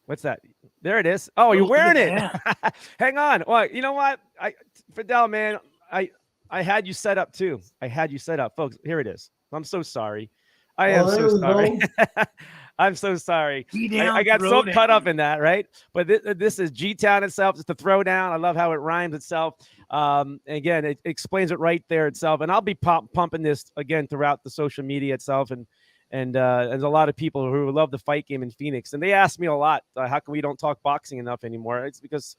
Speaker 1: What's that? There it is. Oh, you're
Speaker 2: Oh, look
Speaker 1: wearing
Speaker 2: at
Speaker 1: it.
Speaker 2: that.
Speaker 1: Hang on. Well, you know what? Fidel, man, I I had you set up too. I had you set up, folks. Here it is. I'm so sorry. I am
Speaker 3: well, there
Speaker 1: so
Speaker 3: we
Speaker 1: sorry.
Speaker 3: go.
Speaker 1: I'm so sorry.
Speaker 2: G
Speaker 1: I
Speaker 2: down,
Speaker 1: got so
Speaker 2: throw
Speaker 1: caught up
Speaker 2: down.
Speaker 1: in that, right? But this is G Town itself. It's the throwdown. I love how it rhymes itself. Again, it explains it right there itself. And I'll be pumping this again throughout the social media itself. And there's a lot of people who love the fight game in Phoenix, and they ask me a lot, how come we don't talk boxing enough anymore? It's because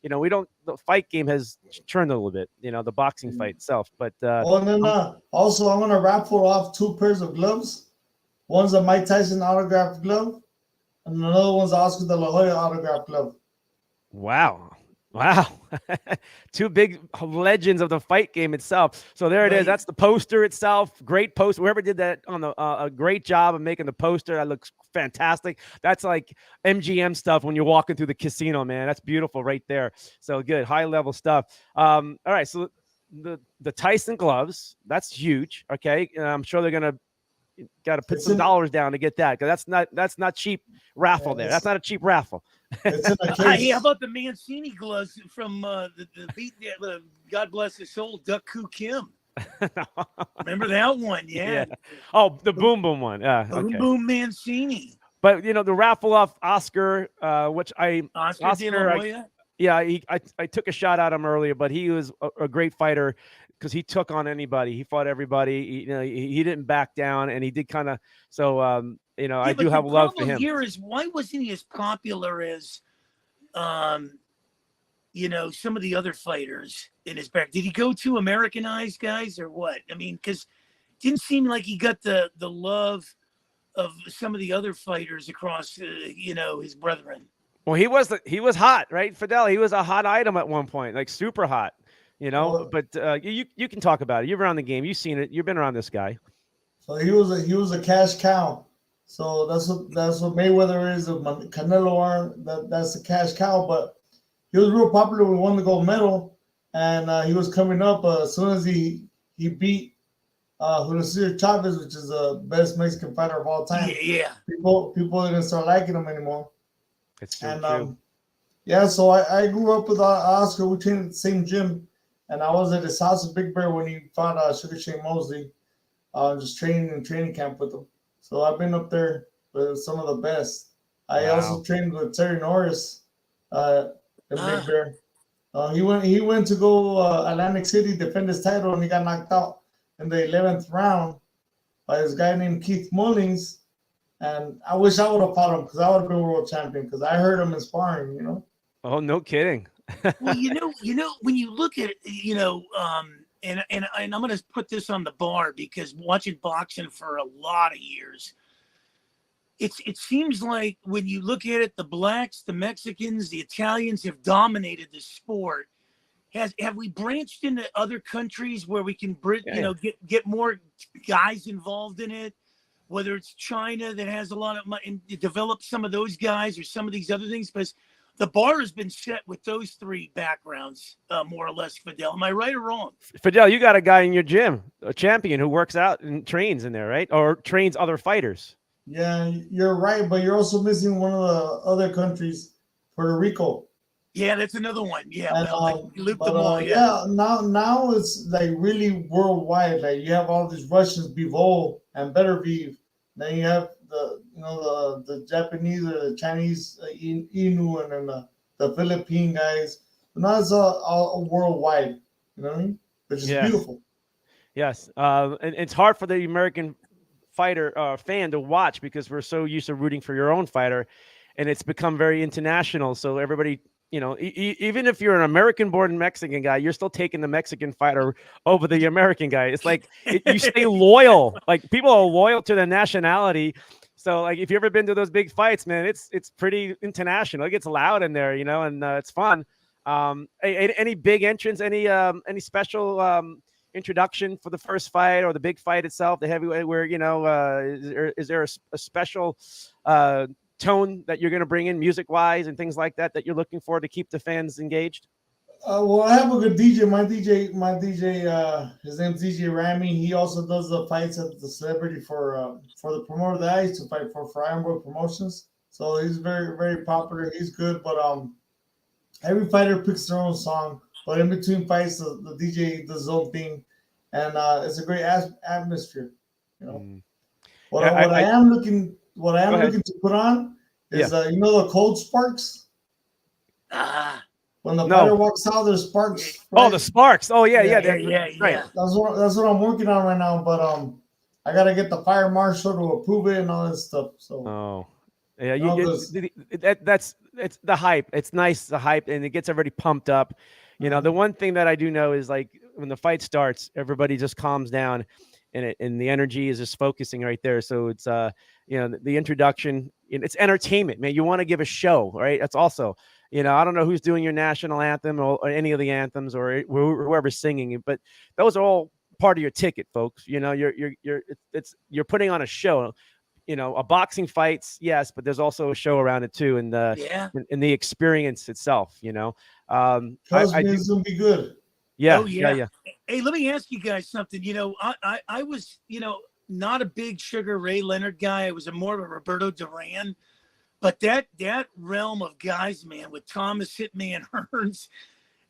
Speaker 1: we don't. The fight game has turned a little bit. The boxing fight itself, but
Speaker 3: Oh, and then
Speaker 1: um,
Speaker 3: also I'm gonna raffle off 2 pairs of gloves. One's a Mike Tyson autographed glove, and another one's Oscar De La Hoya autographed glove.
Speaker 1: wow. Wow. Two big legends of the fight game itself. So there it is.
Speaker 2: Right.
Speaker 1: That's the poster itself. Great poster. Whoever did that on the a great job of making the poster. That looks fantastic. That's like MGM stuff when you're walking through the casino, man. That's beautiful right there. So good. High level stuff. All right. So the Tyson gloves, that's huge. Okay. I'm sure they're gonna got to put
Speaker 3: It's
Speaker 1: some
Speaker 3: in
Speaker 1: dollars down to get that, because that's not cheap raffle there. That's
Speaker 3: it's
Speaker 1: not a cheap raffle.
Speaker 3: it's in a
Speaker 2: Hey, how
Speaker 3: case.
Speaker 2: about the Mancini gloves from the beat? The God bless his soul, Duck Koo Kim. Remember that one?
Speaker 1: Yeah.
Speaker 2: Yeah.
Speaker 1: Oh, the boom boom one. Yeah.
Speaker 2: Boom
Speaker 1: Okay.
Speaker 2: Boom Mancini.
Speaker 1: But the raffle off Oscar, which
Speaker 2: Oscar De La Hoya.
Speaker 1: yeah, I took a shot at him earlier, but he was a great fighter because he took on anybody. He fought everybody. He didn't back down, and he did kind of. So I
Speaker 2: Yeah,
Speaker 1: do
Speaker 2: but the
Speaker 1: have love for
Speaker 2: problem
Speaker 1: him.
Speaker 2: here is why wasn't he as popular as um some of the other fighters in his back? Did he go to Americanized guys or what? I mean, because it didn't seem like he got the love of some of the other fighters across his brethren.
Speaker 1: Well, he was hot, right, Fidel? He was a hot item at one point, like super hot.
Speaker 3: Well,
Speaker 1: But you can talk about it. You're around the game. You've seen it. You've been around this guy.
Speaker 3: so he was a cash cow. So that's what Mayweather is. Canelo are that's a cash cow. But he was real popular with won the gold medal, and he was coming up as soon as he beat Julio Chavez, which is the best Mexican fighter of all
Speaker 2: Yeah,
Speaker 3: time.
Speaker 2: yeah.
Speaker 3: People didn't start liking him anymore.
Speaker 1: It's so
Speaker 3: And
Speaker 1: true.
Speaker 3: yeah, so I grew up with Oscar. We trained at the same gym, and I was at his house in Big Bear when he fought Sugar Shane Mosley. Just training in training camp with him. So I've been up there with some of the best. I also
Speaker 1: Wow.
Speaker 3: trained with Terry Norris uh, in Big
Speaker 2: Ah,
Speaker 3: Bear. He went to go Atlantic City defend his title, and he got knocked out in the 11th round by this guy named Keith Mullings. And I wish I would have fought him because I would have been world champion because I heard him in sparring.
Speaker 1: Oh, no kidding.
Speaker 2: well, when you look at and I'm going to put this on the bar because watching boxing for a lot of years, it seems like when you look at it, the blacks, the Mexicans, the Italians have dominated the sport. Have we branched into other countries where we can
Speaker 1: Yeah.
Speaker 2: get more guys involved in it? Whether it's China that has a lot of money and develop some of those guys or some of these other things, because the bar has been set with those three backgrounds, more or less. Fidel, am I right or wrong?
Speaker 1: Fidel, you got a guy in your gym, a champion who works out and trains in there, right? Or trains other fighters.
Speaker 3: Yeah, you're right, but you're also missing one of the other countries, Puerto Rico.
Speaker 2: Yeah, that's another one. Yeah,
Speaker 3: And
Speaker 2: well, you looped
Speaker 3: but
Speaker 2: them all. Yeah,
Speaker 3: yeah, now it's like really worldwide. Like you have all these Russians, Bivol and Betterviv. Then you have the Japanese or the Chinese Inu, and then the Philippine guys. But now it's all worldwide. You know what I mean? Which is
Speaker 1: Yes.
Speaker 3: beautiful.
Speaker 1: Yes. And it's hard for the American fighter fan to watch because we're so used to rooting for your own fighter, and it's become very international. So everybody, even if you're an American-born Mexican guy, you're still taking the Mexican fighter over the American guy. It's like you stay loyal. Like people are loyal to their nationality. So like if you've ever been to those big fights, man, it's pretty international. It gets loud in there, and it's fun. Any big entrance? Any special introduction for the first fight or the big fight itself, the heavyweight? Where is there a special tone that you're going to bring in music wise and things like that you're looking for to keep the fans engaged?
Speaker 3: Well, I have a good DJ. My DJ. His name's DJ Ramy. He also does the fights at the celebrity for the promoter that I used to fight for Iron Boy Promotions. So he's very very popular. He's good, but every fighter picks their own song. But in between fights, the DJ does his own thing, and it's a great atmosphere. You know
Speaker 1: Mm.
Speaker 3: what?
Speaker 1: Yeah,
Speaker 3: What I am looking
Speaker 1: go ahead.
Speaker 3: to put on
Speaker 1: Yeah.
Speaker 3: is the cold sparks.
Speaker 2: Ah,
Speaker 3: When the
Speaker 1: No.
Speaker 3: fighter walks out, there's sparks.
Speaker 1: Oh,
Speaker 3: Right?
Speaker 1: the sparks. Oh, yeah,
Speaker 2: yeah,
Speaker 1: right.
Speaker 2: yeah.
Speaker 3: That's what I'm working on right now. But I gotta get the fire marshal to approve it and all that stuff. So
Speaker 1: Oh, yeah.
Speaker 3: you know, because
Speaker 1: That's it's the hype. It's nice, the hype, and it gets everybody pumped up. The one thing that I do know is like when the fight starts, everybody just calms down, and the energy is just focusing right there. So it's the introduction. It's entertainment, man. You want to give a show, right? That's also I don't know who's doing your national anthem or any of the anthems or whoever's singing it, but those are all part of your ticket, folks. You're putting on a show. A boxing fights, yes, but there's also a show around it too, and
Speaker 2: Yeah.
Speaker 1: the experience itself.
Speaker 3: trust
Speaker 1: I
Speaker 3: me,
Speaker 1: do,
Speaker 3: it's gonna be good.
Speaker 1: yeah,
Speaker 2: Oh
Speaker 1: yeah,
Speaker 2: yeah.
Speaker 1: yeah.
Speaker 2: Hey, let me ask you guys something. I was not a big Sugar Ray Leonard guy. I was more of a Roberto Duran. But that realm of guys, man, with Thomas Hitman Hearns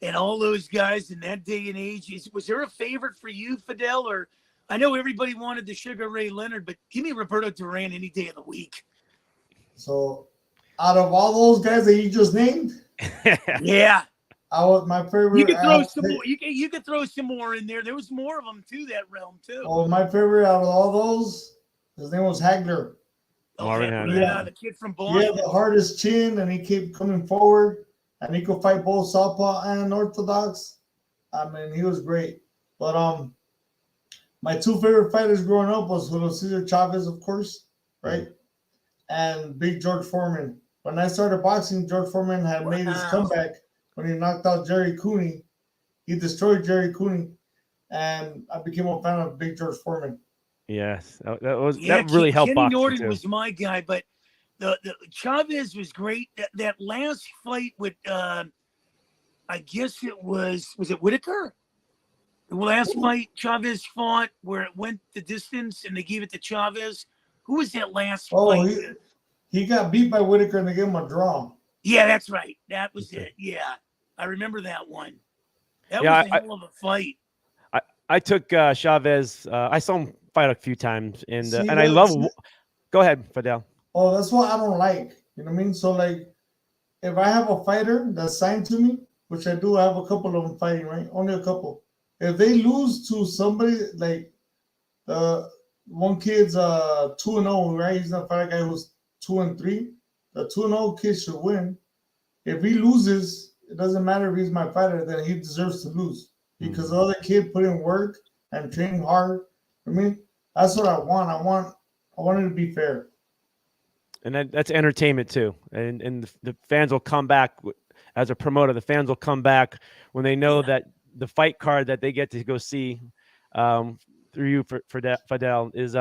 Speaker 2: and all those guys in that day and age, was there a favorite for you, Fidel? Or I know everybody wanted the Sugar Ray Leonard, but give me Roberto Duran any day of the week.
Speaker 3: So out of all those guys that you just named,
Speaker 2: Yeah,
Speaker 3: I was my
Speaker 2: you
Speaker 3: favorite.
Speaker 2: could throw some more. You could throw some more in there. There was more of them to that realm too.
Speaker 3: Oh, my favorite out of all those, his name was Hagler.
Speaker 2: Oh,
Speaker 1: Marvin
Speaker 2: heck,
Speaker 1: Hagler.
Speaker 2: yeah, the kid from
Speaker 3: He had
Speaker 2: Boston.
Speaker 3: the hardest chin, and he kept coming forward, and he could fight both southpaw and orthodox. I mean, he was great. But my two favorite fighters growing up was Julio Cesar Chavez, of course, right, and Big George Foreman. When I started boxing, George Foreman had made his
Speaker 2: Wow.
Speaker 3: comeback when he knocked out Jerry Cooney. He destroyed Jerry Cooney, and I became a fan of Big George Foreman.
Speaker 1: Yes,
Speaker 2: Yeah,
Speaker 1: that really helped
Speaker 2: Kenny
Speaker 1: boxing
Speaker 2: Norton
Speaker 1: too.
Speaker 2: was my guy, but the Chavez was great. That last fight with I guess it was it Whitaker? The last fight Chavez fought where it went the distance and they gave it to Chavez. Who was that last
Speaker 3: Oh,
Speaker 2: fight?
Speaker 3: he got beat by Whitaker and they gave him a draw.
Speaker 2: Yeah, that's right. That was
Speaker 1: Okay.
Speaker 2: it. Yeah, I remember that one. That
Speaker 1: Yeah,
Speaker 2: was a hell of a fight.
Speaker 1: I took Chavez. I saw him fight a few times, and
Speaker 3: See,
Speaker 1: I love.
Speaker 3: that's
Speaker 1: Go ahead, Fidel.
Speaker 3: that's what I don't like. You know what I mean? So like, if I have a fighter that's signed to me, which I do, I have a couple of them fighting, right? Only a couple. If they lose to somebody like the one kid's 2-0, right? He's not fighting a guy who's 2-3. The 2-0 kid should win. If he loses, it doesn't matter if he's my fighter, then he deserves to lose because the other kid put in work and trained hard. I mean, that's what I want. I want it to be fair.
Speaker 1: And that's entertainment too, and the fans will come back as a promoter. The fans will come back when they know that the fight card that they get to go see through you for Fidel is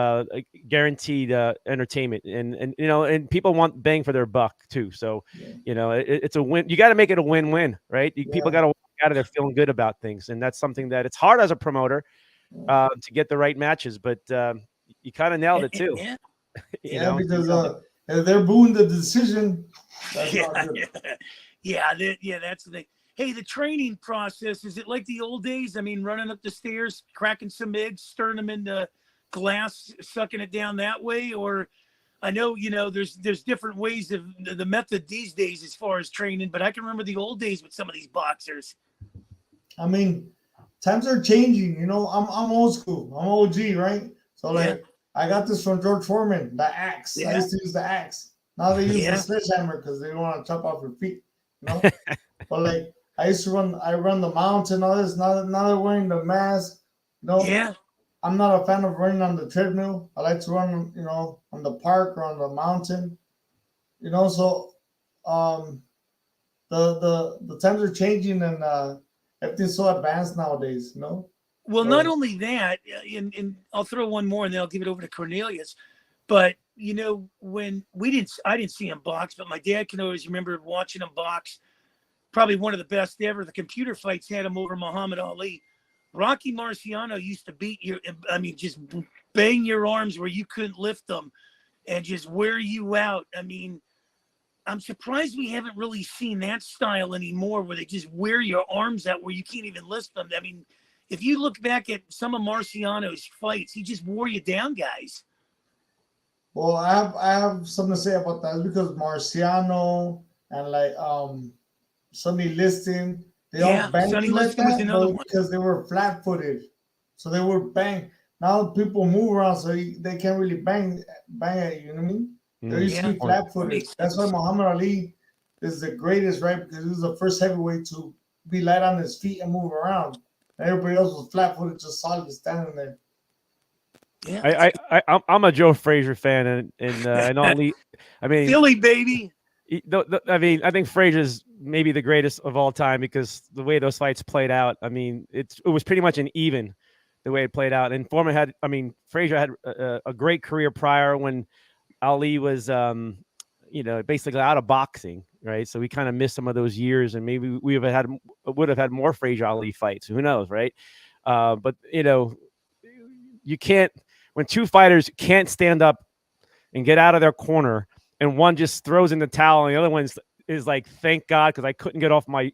Speaker 1: guaranteed entertainment, and people want bang for their buck too. So it's a win. You got to make it a win-win, right? People got to walk out of there feeling good about things, and that's something that it's hard as a promoter to get the right matches, but you kind of nailed it too.
Speaker 2: Yeah.
Speaker 3: Because if they're booing the decision, that's not good.
Speaker 2: Yeah, that's the thing. Hey, the training process, is it like the old days? I mean, running up the stairs, cracking some eggs, stirring them into glass, sucking it down that way? Or I know, there's different ways of the method these days as far as training, but I can remember the old days with some of these boxers.
Speaker 3: I mean, times are changing. I'm old school. I'm OG, right? So like, I got this from George Foreman, the axe. I used to use the axe. Now they use the sledgehammer because they don't want to chop off your feet. But like, I run the mountain, all this. Now they're wearing the mask. I'm not a fan of running on the treadmill. I like to run, on the park or on the mountain. So the times are changing and everything's so advanced nowadays.
Speaker 2: Well, not only that, and I'll throw one more, and then I'll give it over to Cornelius. But when I didn't see him box, but my dad can always remember watching him box probably one of the best ever. The computer fights had him over Muhammad Ali. Rocky Marciano used to beat you. I mean, just bang your arms where you couldn't lift them and just wear you out. I mean, I'm surprised we haven't really seen that style anymore where they just wear your arms out where you can't even lift them. I mean, if you look back at some of Marciano's fights, he just wore you down, guys.
Speaker 3: Well, I have something to say about that. It's because Marciano and like Sonny Liston, they all banged
Speaker 2: Sonny
Speaker 3: like
Speaker 2: Liston was
Speaker 3: that,
Speaker 2: another
Speaker 3: but
Speaker 2: one.
Speaker 3: because they were flat footed, so they were bang. Now people move around, so they can't really bang at you. You know what I mean? They used to be flat footed. That's why Muhammad Ali is the greatest, right? Because he was the first heavyweight to be light on his feet and move around. Everybody else was flat footed, just solid standing there.
Speaker 2: Yeah,
Speaker 1: I'm a Joe Frazier fan, and I know Ali. I mean,
Speaker 2: Philly baby.
Speaker 1: I mean, I think Frazier's maybe the greatest of all time because the way those fights played out. I mean, it was pretty much an even the way it played out. And Foreman had, I mean, Frazier had a great career prior when Ali was, basically out of boxing, right? So we kind of missed some of those years, and maybe we would have had more Frazier Ali fights. Who knows, right? But you can't when two fighters can't stand up and get out of their corner, and one just throws in the towel, and the other one is like, "Thank God," because I couldn't get off my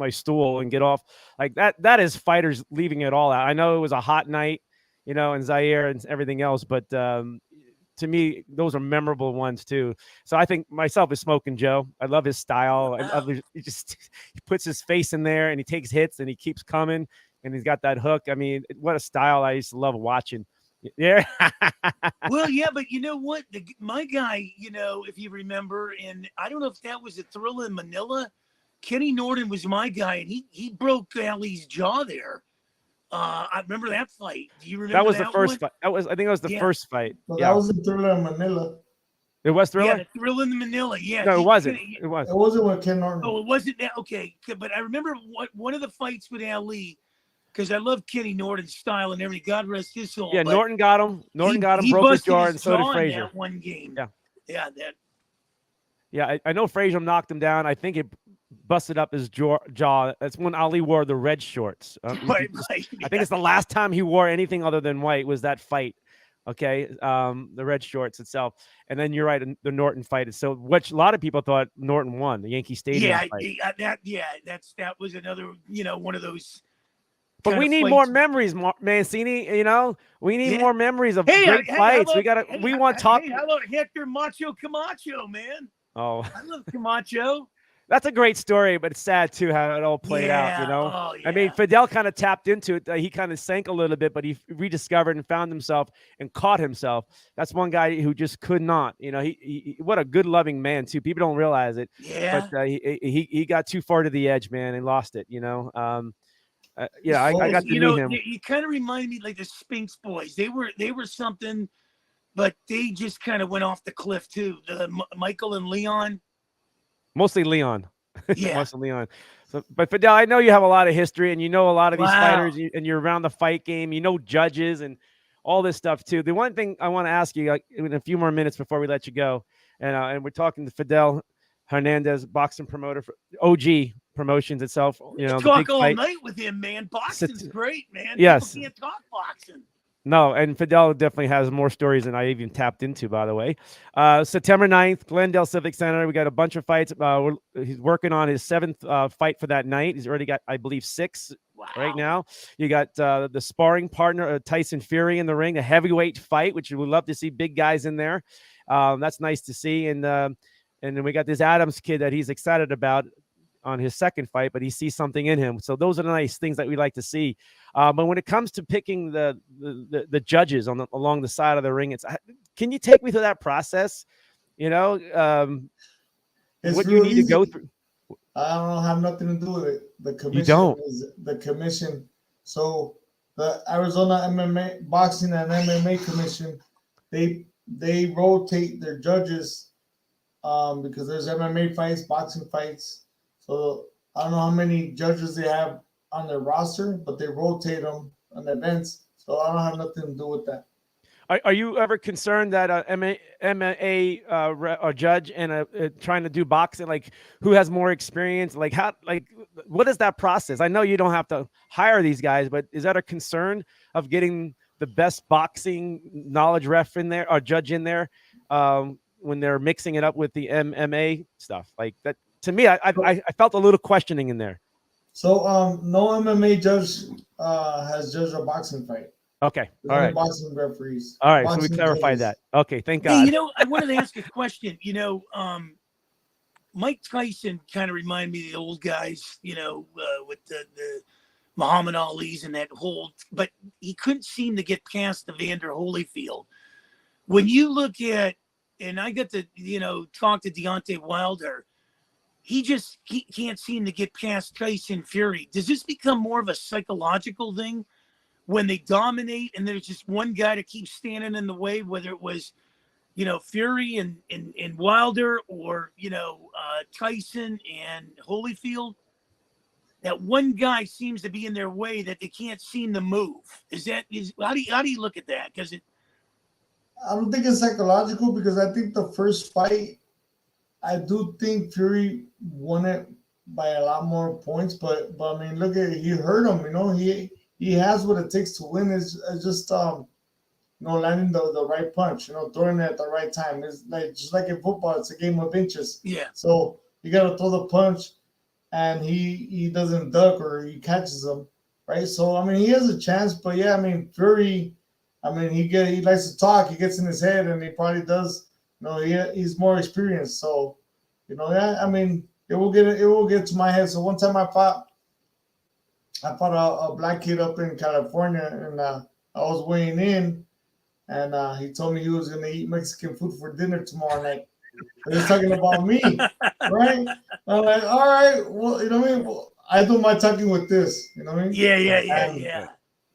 Speaker 1: stool and get off like that. That is fighters leaving it all out. I know it was a hot night, in Zaire and everything else, but to me, those are memorable ones too. So I think myself is Smoking Joe. I love his style.
Speaker 2: Wow.
Speaker 1: He puts his face in there and he takes hits and he keeps coming and he's got that hook. I mean, what a style I used to love watching. Yeah.
Speaker 2: Well, yeah, but you know what? My guy, if you remember, and I don't know if that was a Thrilla in Manila. Kenny Norton was my guy, and he broke Ali's jaw there. I remember that fight. Do you remember
Speaker 1: that was
Speaker 2: that
Speaker 1: the first
Speaker 2: one?
Speaker 1: fight. I think that was the first fight.
Speaker 3: Well,
Speaker 1: yeah.
Speaker 3: that was the Thriller in Manila.
Speaker 1: It was Thriller?
Speaker 2: Yeah, the Thrilla in Manila. Yeah.
Speaker 1: No, it wasn't. It wasn't.
Speaker 3: It wasn't with Ken Norton.
Speaker 2: Oh, it wasn't that. Okay, but I remember one of the fights with Ali, because I love Kenny Norton's style and everything. God rest his soul.
Speaker 1: Yeah, Norton got him. He
Speaker 2: broke
Speaker 1: his jaw, and so did Frazier.
Speaker 2: That one game.
Speaker 1: Yeah.
Speaker 2: That.
Speaker 1: Yeah, I know Frazier knocked him down. I think it busted up his jaw. That's when Ali wore the red shorts.
Speaker 2: Right.
Speaker 1: I think it's the last time he wore anything other than white was that fight. Okay, the red shorts itself, and then you're right, the Norton fight. So, which a lot of people thought Norton won the Yankee Stadium fight.
Speaker 2: That was another, one of those.
Speaker 1: But we need more memories, Mancini. We need more memories of great fights. We want top.
Speaker 2: Hey, how about Hector Macho Camacho, man?
Speaker 1: Oh,
Speaker 2: I love Camacho.
Speaker 1: That's a great story, but it's sad too how it all played out.
Speaker 2: Oh, yeah.
Speaker 1: I mean, Fidel kind of tapped into it. He kind of sank a little bit, but he rediscovered and found himself and caught himself. That's one guy who just could not. He what a good, loving man too. People don't realize it.
Speaker 2: Yeah.
Speaker 1: But he got too far to the edge, man, and lost it. I got to meet him.
Speaker 2: You kind of remind me like the Spinks boys. They were something, but they just kind of went off the cliff too. Michael and Leon.
Speaker 1: Mostly Leon.
Speaker 2: Yeah.
Speaker 1: Mostly Leon. So, but Fidel, I know you have a lot of history and you know a lot of these fighters and you're around the fight game, judges and all this stuff too. The one thing I want to ask you in a few more minutes before we let you go, and we're talking to Fidel Hernandez, boxing promoter for OG Promotions itself.
Speaker 2: Talk all night with him, man. Boxing's great, man.
Speaker 1: Yes.
Speaker 2: People can't talk boxing.
Speaker 1: No, and Fidel definitely has more stories than I even tapped into, by the way. September 9th, Glendale Civic Center. We got a bunch of fights. He's working on his 7th fight for that night. He's already got, I believe, 6 right now. You got the sparring partner, Tyson Fury, in the ring, a heavyweight fight, which we would love to see big guys in there. That's nice to see. And then we got this Adams kid that he's excited about on his 2nd fight, but he sees something in him. So those are the nice things that we like to see. But when it comes to picking the judges along the side of the ring, can you take me through that process? What you need to go through?
Speaker 3: I don't have nothing to do with it. The commission
Speaker 1: you don't.
Speaker 3: is the commission. So the Arizona MMA Boxing and MMA Commission, they rotate their judges because there's MMA fights, boxing fights. So I don't know how many judges they have on their roster, but they rotate them on events. So I don't have nothing to do with that.
Speaker 1: Are you ever concerned that a MMA a judge and trying to do boxing, like who has more experience? Like what is that process? I know you don't have to hire these guys, but is that a concern of getting the best boxing knowledge ref in there or judge in there when they're mixing it up with the MMA stuff? Like that to me, I felt a little questioning in there.
Speaker 3: So no MMA judge has judged a boxing fight.
Speaker 1: Okay,
Speaker 3: There's
Speaker 1: all
Speaker 3: only
Speaker 1: right,
Speaker 3: boxing referees.
Speaker 1: all right. So we
Speaker 3: Boxing
Speaker 1: clarified
Speaker 3: judges.
Speaker 1: that. Okay, thank
Speaker 2: Hey,
Speaker 1: God.
Speaker 2: I wanted to ask a question. Mike Tyson kind of reminded me of the old guys, with the Muhammad Ali's and that whole, but he couldn't seem to get past the Vander Holyfield. When you look at, and I got to, talk to Deontay Wilder, he can't seem to get past Tyson Fury. Does this become more of a psychological thing when they dominate and there's just one guy to keep standing in the way, whether it was, Fury and Wilder or, Tyson and Holyfield? That one guy seems to be in their way that they can't seem to move. How do you look at that? Because
Speaker 3: I don't think it's psychological because I think the first fight, I do think Fury won it by a lot more points. But I mean, look at he hurt him. He has what it takes to win. Is just landing the right punch. Throwing it at the right time. It's like just like in football, it's a game of inches.
Speaker 2: yeah,
Speaker 3: So you got to throw the punch, and he doesn't duck or he catches him, right? So I mean, he has a chance. But yeah, I mean, Fury. I mean, he likes to talk. He gets in his head, and he probably does. He's more experienced. So, yeah. I mean, it will get to my head. So one time I fought a black kid up in California, and I was weighing in, and he told me he was going to eat Mexican food for dinner tomorrow night. He was talking about me, right? I'm like, all right, well, you know what I mean? Well, I do my talking with this, you know what I mean?
Speaker 2: yeah.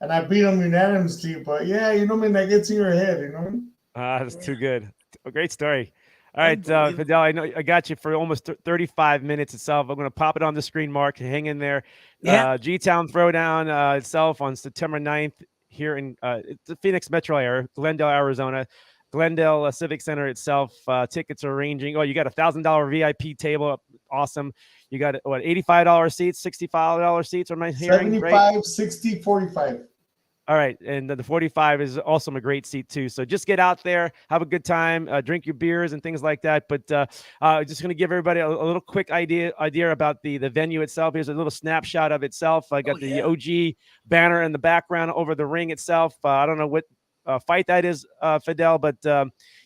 Speaker 3: And I beat him unanimously, but yeah, you know what I mean? That gets in your head, you know what I mean?
Speaker 1: That's too good. A great story. All right,
Speaker 2: Unbelievable.
Speaker 1: Fidel, I know I got you for almost 35 minutes itself. I'm going to pop it on the screen, Mark. Hang in there.
Speaker 2: Yeah.
Speaker 1: G-Town Throwdown itself on September 9th here in the Phoenix metro area, Glendale, Arizona. Glendale Civic Center itself. Tickets are ranging. Oh, you got $1,000 VIP table. Awesome. You got what, $85 seats, $65 seats? Am I hearing
Speaker 3: 75,
Speaker 1: right?
Speaker 3: 60, 45.
Speaker 1: All right, and the 45 is also a great seat too. So just get out there, have a good time, drink your beers and things like that. But just going to give everybody a little quick idea about the venue itself. Here's a little snapshot of itself. I got the OG banner in the background over the ring itself. I don't know what fight that is, Fidel, but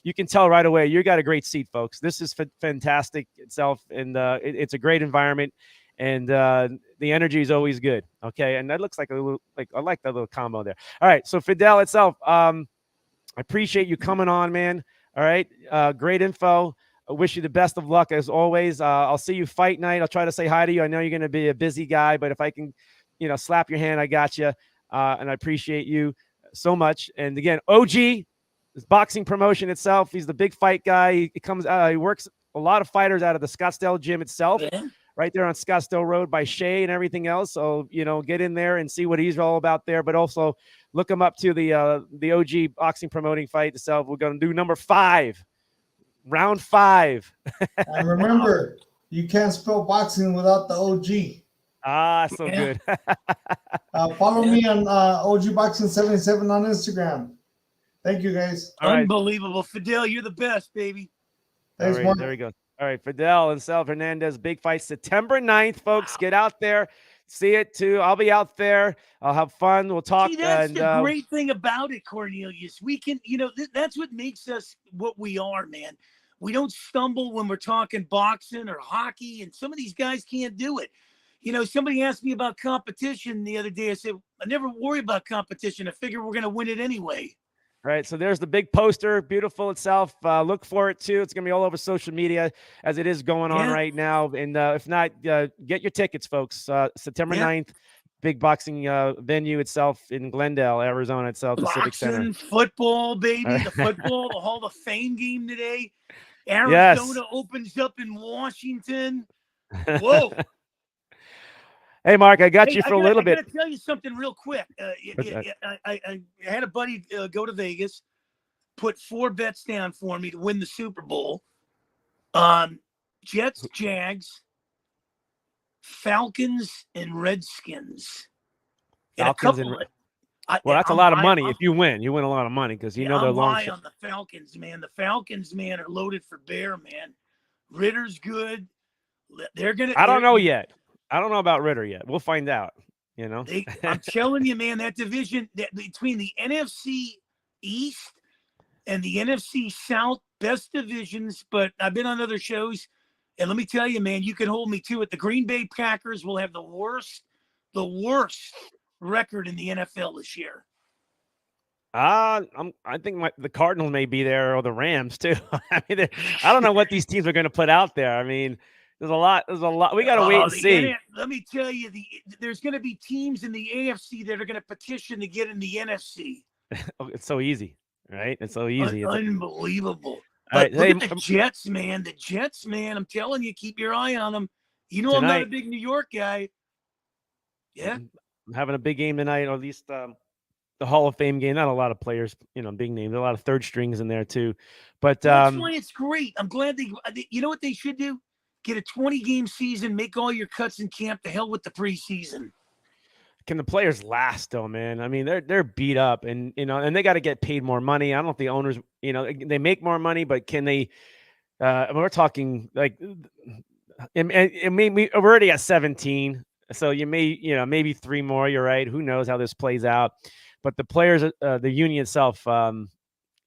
Speaker 1: you can tell right away you got a great seat, folks. This is fantastic itself, and it's a great environment. And the energy is always good. Okay. And that looks like I like that little combo there. All right. So Fidel itself, I appreciate you coming on, man. All right. Great info. I wish you the best of luck as always. I'll see you fight night. I'll try to say hi to you. I know you're going to be a busy guy, but if I can, slap your hand, I got you. And I appreciate you so much. And again, OG, this boxing promotion itself. He's the big fight guy. He works a lot of fighters out of the Scottsdale gym itself.
Speaker 2: Yeah.
Speaker 1: Right there on Scottsdale Road by Shea and everything else. So, get in there and see what he's all about there. But also look him up to the OG boxing promoting fight itself. We're going to do number 5, round 5.
Speaker 3: And remember, you can't spell boxing without the OG.
Speaker 1: So good.
Speaker 3: Follow me on OG Boxing 77 on Instagram. Thank you, guys.
Speaker 2: Unbelievable. Fidel, you're the best, baby.
Speaker 3: Thanks,
Speaker 1: All right,
Speaker 3: Mark.
Speaker 1: there we go. All right, Fidel and Sal Hernandez, big fight September 9th, folks. Get out there, see it too. I'll be out there. I'll have fun. We'll talk.
Speaker 2: See, that's the great thing about it, Cornelius. We can, that's what makes us what we are, man. We don't stumble when we're talking boxing or hockey, and some of these guys can't do it. Somebody asked me about competition the other day. I said, I never worry about competition. I figure we're going to win it anyway.
Speaker 1: Right. So there's the big poster, beautiful itself. Look for it too. It's going to be all over social media as it is going on right now. And if not, get your tickets, folks. September 9th, big boxing venue itself in Glendale, Arizona itself, the Civic Center.
Speaker 2: Football, baby. The football, the Hall of Fame game today. Arizona opens up in Washington. Whoa.
Speaker 1: Hey, Mark, I got you for a little bit.
Speaker 2: I got to tell you something real quick. I had a buddy go to Vegas. put 4 bets down for me to win the Super Bowl. Jets, Jags, Falcons, and Redskins. And a
Speaker 1: Falcons
Speaker 2: couple
Speaker 1: and
Speaker 2: of,
Speaker 1: well, that's a
Speaker 2: I'm
Speaker 1: lot of
Speaker 2: high,
Speaker 1: money. If you win a lot of money because you know they're
Speaker 2: I'm
Speaker 1: long
Speaker 2: high
Speaker 1: shot.
Speaker 2: on the Falcons, man. The Falcons, man, are loaded for bear, man. Ritter's good. They're gonna.
Speaker 1: I don't know yet. I don't know about Ritter yet. We'll find out. You know,
Speaker 2: I'm telling you, man, that division between the NFC East and the NFC South, best divisions. But I've been on other shows, and let me tell you, man, you can hold me to it. The Green Bay Packers will have the worst record in the NFL this year.
Speaker 1: I think the Cardinals may be there or the Rams too. I mean, I don't know what these teams are going to put out there. I mean, there's a lot. We got to wait and see.
Speaker 2: Let me tell you, there's going to be teams in the AFC that are going to petition to get in the NFC.
Speaker 1: It's so easy, right? It's so easy.
Speaker 2: Unbelievable. But look at the Jets, man. The Jets, man. I'm telling you, keep your eye on them. You know, tonight, I'm not a big New York guy. Yeah,
Speaker 1: I'm having a big game tonight, or at least the Hall of Fame game. Not a lot of players, big names. A lot of third strings in there too. But
Speaker 2: that's why it's great. I'm glad you know what they should do? Get a 20-game season. Make all your cuts in camp. The hell with the preseason.
Speaker 1: Can the players last though, man? I mean, they're beat up, and and they got to get paid more money. I don't know if the owners, they make more money, but can they? We're talking like, we're already at 17, so you may, maybe 3 more. You're right. Who knows how this plays out? But the players, the union itself,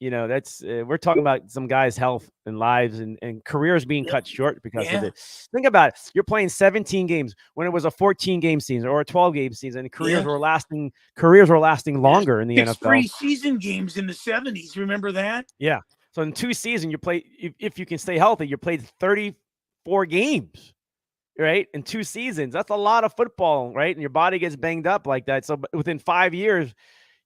Speaker 1: that's we're talking about some guys' health and lives and careers being cut short because of it. Think about it. You're playing 17 games when it was a 14-game season or a 12-game season. Careers were lasting longer in the NFL.
Speaker 2: 6 preseason games in the 70s. Remember that?
Speaker 1: Yeah. So in 2 seasons, you play, if you can stay healthy, you played 34 games, right? In 2 seasons. That's a lot of football, right? And your body gets banged up like that. So within 5 years,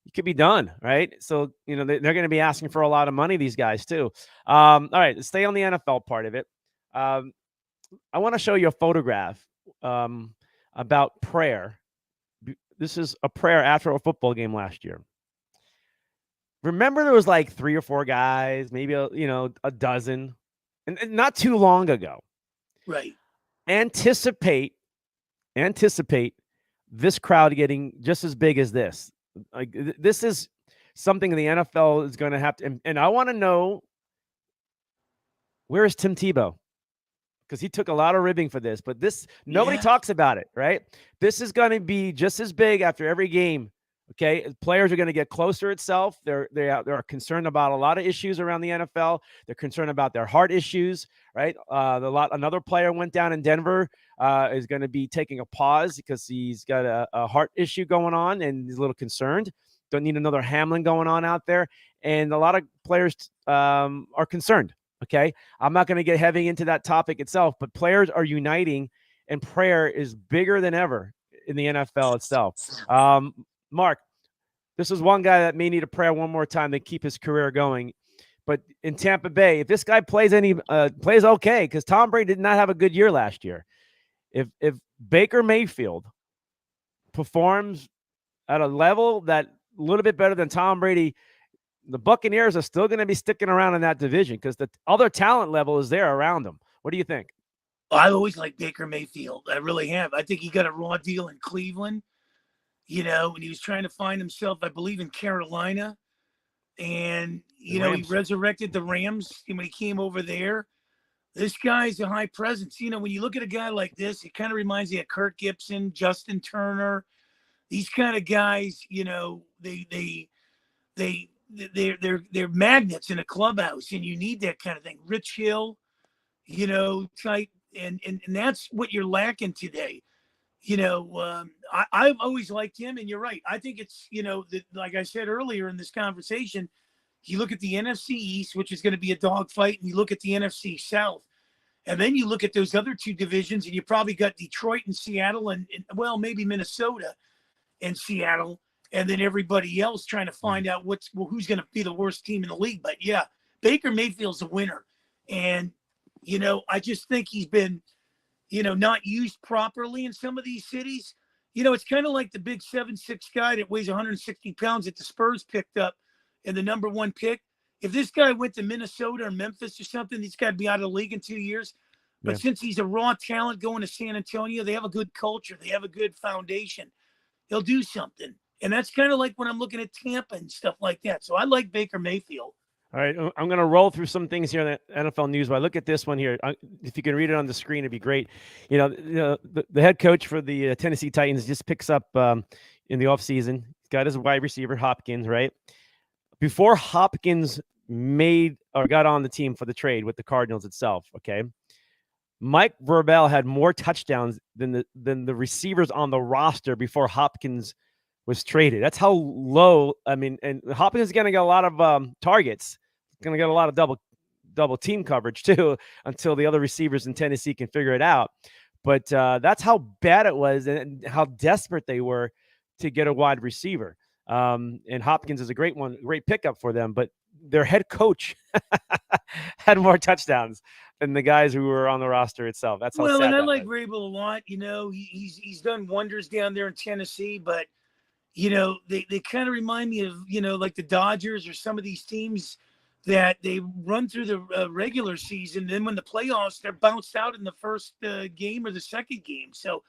Speaker 1: you could be done, right? So, they're going to be asking for a lot of money, these guys, too. All right, let's stay on the NFL part of it. I want to show you a photograph about prayer. This is a prayer after a football game last year. Remember, there was like 3 or 4 guys, maybe a dozen, and not too long ago.
Speaker 2: Right.
Speaker 1: Anticipate this crowd getting just as big as this. Like, this is something the NFL is going to have to, and I want to know, where is Tim Tebow? Because he took a lot of ribbing for this, but nobody talks about it, right? This is going to be just as big after every game. Okay, players are going to get closer itself. They're concerned about a lot of issues around the NFL. They're concerned about their heart issues, right? Another player went down in Denver, is going to be taking a pause because he's got a heart issue going on and he's a little concerned. Don't need another Hamlin going on out there. And a lot of players are concerned. Okay, I'm not going to get heavy into that topic itself, but players are uniting, and prayer is bigger than ever in the NFL itself. Mark, this is one guy that may need a prayer one more time to keep his career going. But in Tampa Bay, if this guy plays okay, because Tom Brady did not have a good year last year. If Baker Mayfield performs at a level that a little bit better than Tom Brady, the Buccaneers are still going to be sticking around in that division because the other talent level is there around them. What do you think?
Speaker 2: I always like Baker Mayfield. I really have. I think he got a raw deal in Cleveland. When he was trying to find himself, I believe, in Carolina. And, he resurrected the Rams when he came over there. This guy's a high presence. When you look at a guy like this, it kind of reminds me of Kirk Gibson, Justin Turner. These kind of guys, they're magnets in a clubhouse, and you need that kind of thing. Rich Hill, type, and that's what you're lacking today. I've always liked him, and you're right. I think it's, like I said earlier in this conversation, you look at the NFC East, which is going to be a dogfight, and you look at the NFC South, and then you look at those other 2 divisions, and you probably got Detroit and Seattle, and maybe Minnesota and Seattle, and then everybody else trying to find out who's going to be the worst team in the league. But yeah, Baker Mayfield's a winner, and I just think he's been, not used properly in some of these cities. It's kind of like the big 7'6" guy that weighs 160 pounds that the Spurs picked up in the number 1 pick. If this guy went to Minnesota or Memphis or something, he's got to be out of the league in 2 years. But
Speaker 1: Yeah.
Speaker 2: since he's a raw talent going to San Antonio, they have a good culture. They have a good foundation. He'll do something. And that's kind of like when I'm looking at Tampa and stuff like that. So I like Baker Mayfield.
Speaker 1: All right, I'm going to roll through some things here in the NFL news. But I look at this one here. If you can read it on the screen, it'd be great. The head coach for the Tennessee Titans just picks up in the offseason. He's got his wide receiver, Hopkins, right? Before Hopkins made or got on the team for the trade with the Cardinals itself, okay, Mike Vrabel had more touchdowns than the receivers on the roster before Hopkins was traded. That's how low. I mean, and Hopkins is going to get a lot of targets. Going to get a lot of double team coverage too until the other receivers in Tennessee can figure it out. But that's how bad it was and how desperate they were to get a wide receiver. And Hopkins is a great pickup for them. But their head coach had more touchdowns than the guys who were on the roster itself. That's how
Speaker 2: well,
Speaker 1: sad
Speaker 2: and I
Speaker 1: that
Speaker 2: like
Speaker 1: was.
Speaker 2: Vrabel a lot. He's done wonders down there in Tennessee, but they kind of remind me of, like the Dodgers or some of these teams that they run through the regular season. Then when the playoffs, they're bounced out in the first game or the second game. So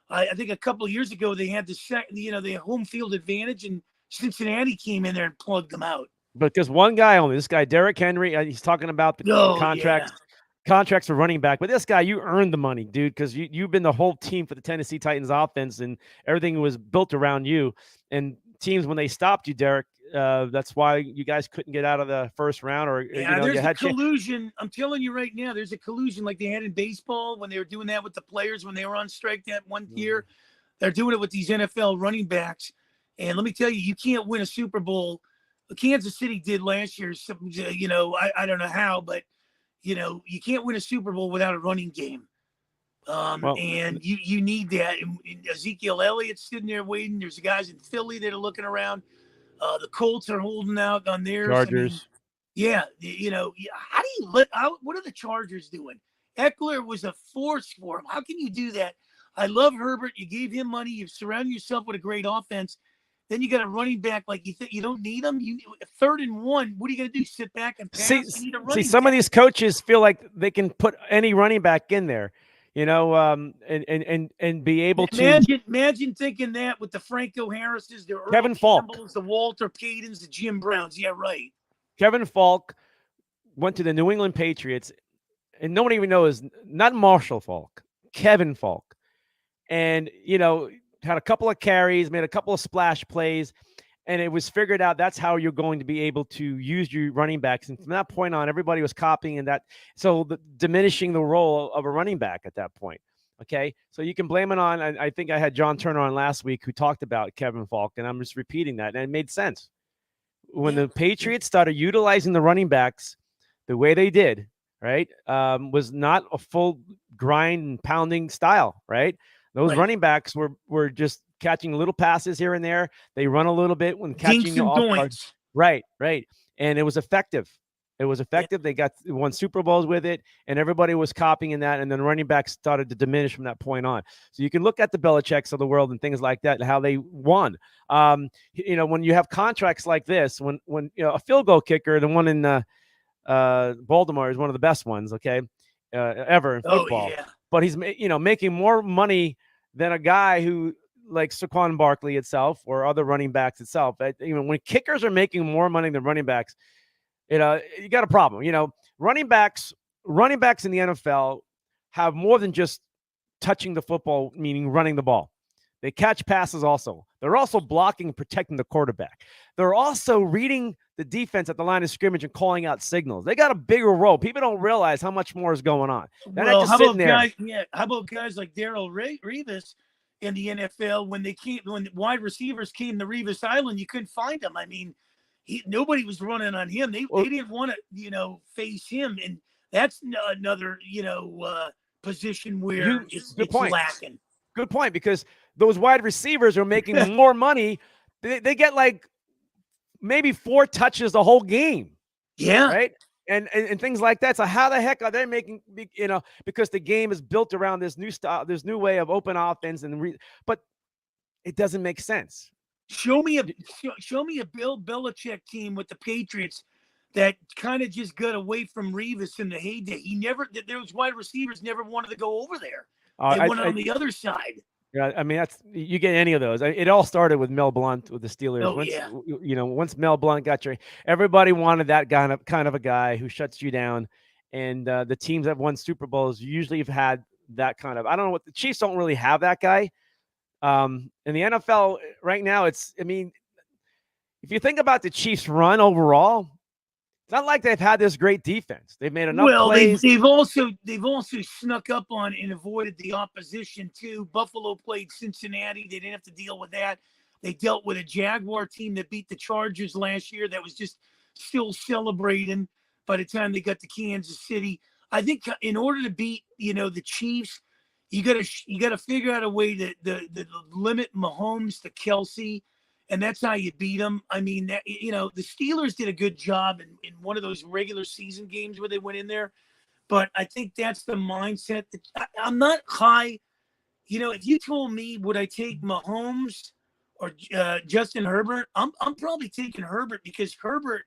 Speaker 2: I think a couple of years ago, they had the home field advantage, and Cincinnati came in there and plugged them out.
Speaker 1: Because one guy only, this guy, Derrick Henry, he's talking about the contracts.
Speaker 2: Yeah.
Speaker 1: Contracts for running back, but this guy, you earned the money, dude, because you've been the whole team for the Tennessee Titans offense, and everything was built around you. And teams, when they stopped you, Derek, that's why you guys couldn't get out of the first round, or
Speaker 2: there's
Speaker 1: you
Speaker 2: a
Speaker 1: had
Speaker 2: collusion. I'm telling you right now, there's a collusion like they had in baseball when they were doing that with the players when they were on strike that one year. They're doing it with these NFL running backs, and let me tell you, you can't win a Super Bowl. Kansas City did last year. I don't know how, but you can't win a Super Bowl without a running game. And you need that. And Ezekiel Elliott's sitting there waiting. There's guys in Philly that are looking around. The Colts are holding out on theirs.
Speaker 1: Chargers.
Speaker 2: How do you let out? What are the Chargers doing? Eckler was a force for him. How can you do that? I love Herbert. You gave him money. You surround yourself with a great offense. Then you got a running back like you think you don't need them. You 3rd and 1. What are you going to do? Sit back and pass?
Speaker 1: See, some of these coaches feel like they can put any running back in there, and be able
Speaker 2: to imagine thinking that with the Franco Harrises, the
Speaker 1: Kevin Falk,
Speaker 2: the Walter Paytons, the Jim Browns. Yeah, right.
Speaker 1: Kevin Falk went to the New England Patriots, and nobody even knows, not Marshall Falk, Kevin Falk, and had a couple of carries, made a couple of splash plays, and it was figured out that's how you're going to be able to use your running backs. And from that point on, everybody was copying that. So diminishing the role of a running back at that point. Okay. So you can blame it on, I think I had John Turner on last week who talked about Kevin Falk, and I'm just repeating that. And it made sense. When the Patriots started utilizing the running backs the way they did, right, was not a full grind and pounding style, right? Those running backs were just catching little passes here and there. They run a little bit when catching you off guard. Right. And it was effective. They won Super Bowls with it, and everybody was copying that. And then running backs started to diminish from that point on. So you can look at the Belichicks of the world and things like that, and how they won. When you have contracts like this, when a field goal kicker, the one in Baltimore is one of the best ones, okay, ever in football.
Speaker 2: Yeah.
Speaker 1: But he's making more money than a guy who like Saquon Barkley itself or other running backs itself. When kickers are making more money than running backs, you got a problem. Running backs in the NFL have more than just touching the football, meaning running the ball. They catch passes also. They're also blocking and protecting the quarterback. They're also reading the defense at the line of scrimmage and calling out signals. They got a bigger role. People don't realize how much more is going on.
Speaker 2: How about guys like Darrell Revis in the NFL when wide receivers came to Revis Island, you couldn't find them. I mean, nobody was running on him. They didn't want to, face him, and that's another, position where it's lacking.
Speaker 1: Good point, because those wide receivers are making more money. They get like maybe 4 touches the whole game.
Speaker 2: Yeah.
Speaker 1: Right. And things like that. So how the heck are they making, because the game is built around this new style, this new way of open offense, but it doesn't make sense.
Speaker 2: Show me a Bill Belichick team with the Patriots that kind of just got away from Revis in the heyday. Those wide receivers never wanted to go over there. They wanted on the other side.
Speaker 1: Yeah, I mean, you get any of those. It all started with Mel Blount with the Steelers.
Speaker 2: Oh,
Speaker 1: Once
Speaker 2: yeah.
Speaker 1: once Mel Blount got everybody wanted that kind of a guy who shuts you down. And the teams that won Super Bowls usually have had that kind of. I don't know what the Chiefs don't really have that guy. In the NFL right now, I mean, if you think about the Chiefs' run overall, it's not like they've had this great defense. They've made enough plays.
Speaker 2: They've also snuck up on and avoided the opposition too. Buffalo played Cincinnati. They didn't have to deal with that. They dealt with a Jaguar team that beat the Chargers last year that was just still celebrating by the time they got to Kansas City. I think in order to beat, the Chiefs, you gotta figure out a way to limit Mahomes to Kelsey. And that's how you beat them. I mean, the Steelers did a good job in one of those regular season games where they went in there. But I think that's the mindset. I'm not high. If you told me, would I take Mahomes or Justin Herbert, I'm probably taking Herbert because Herbert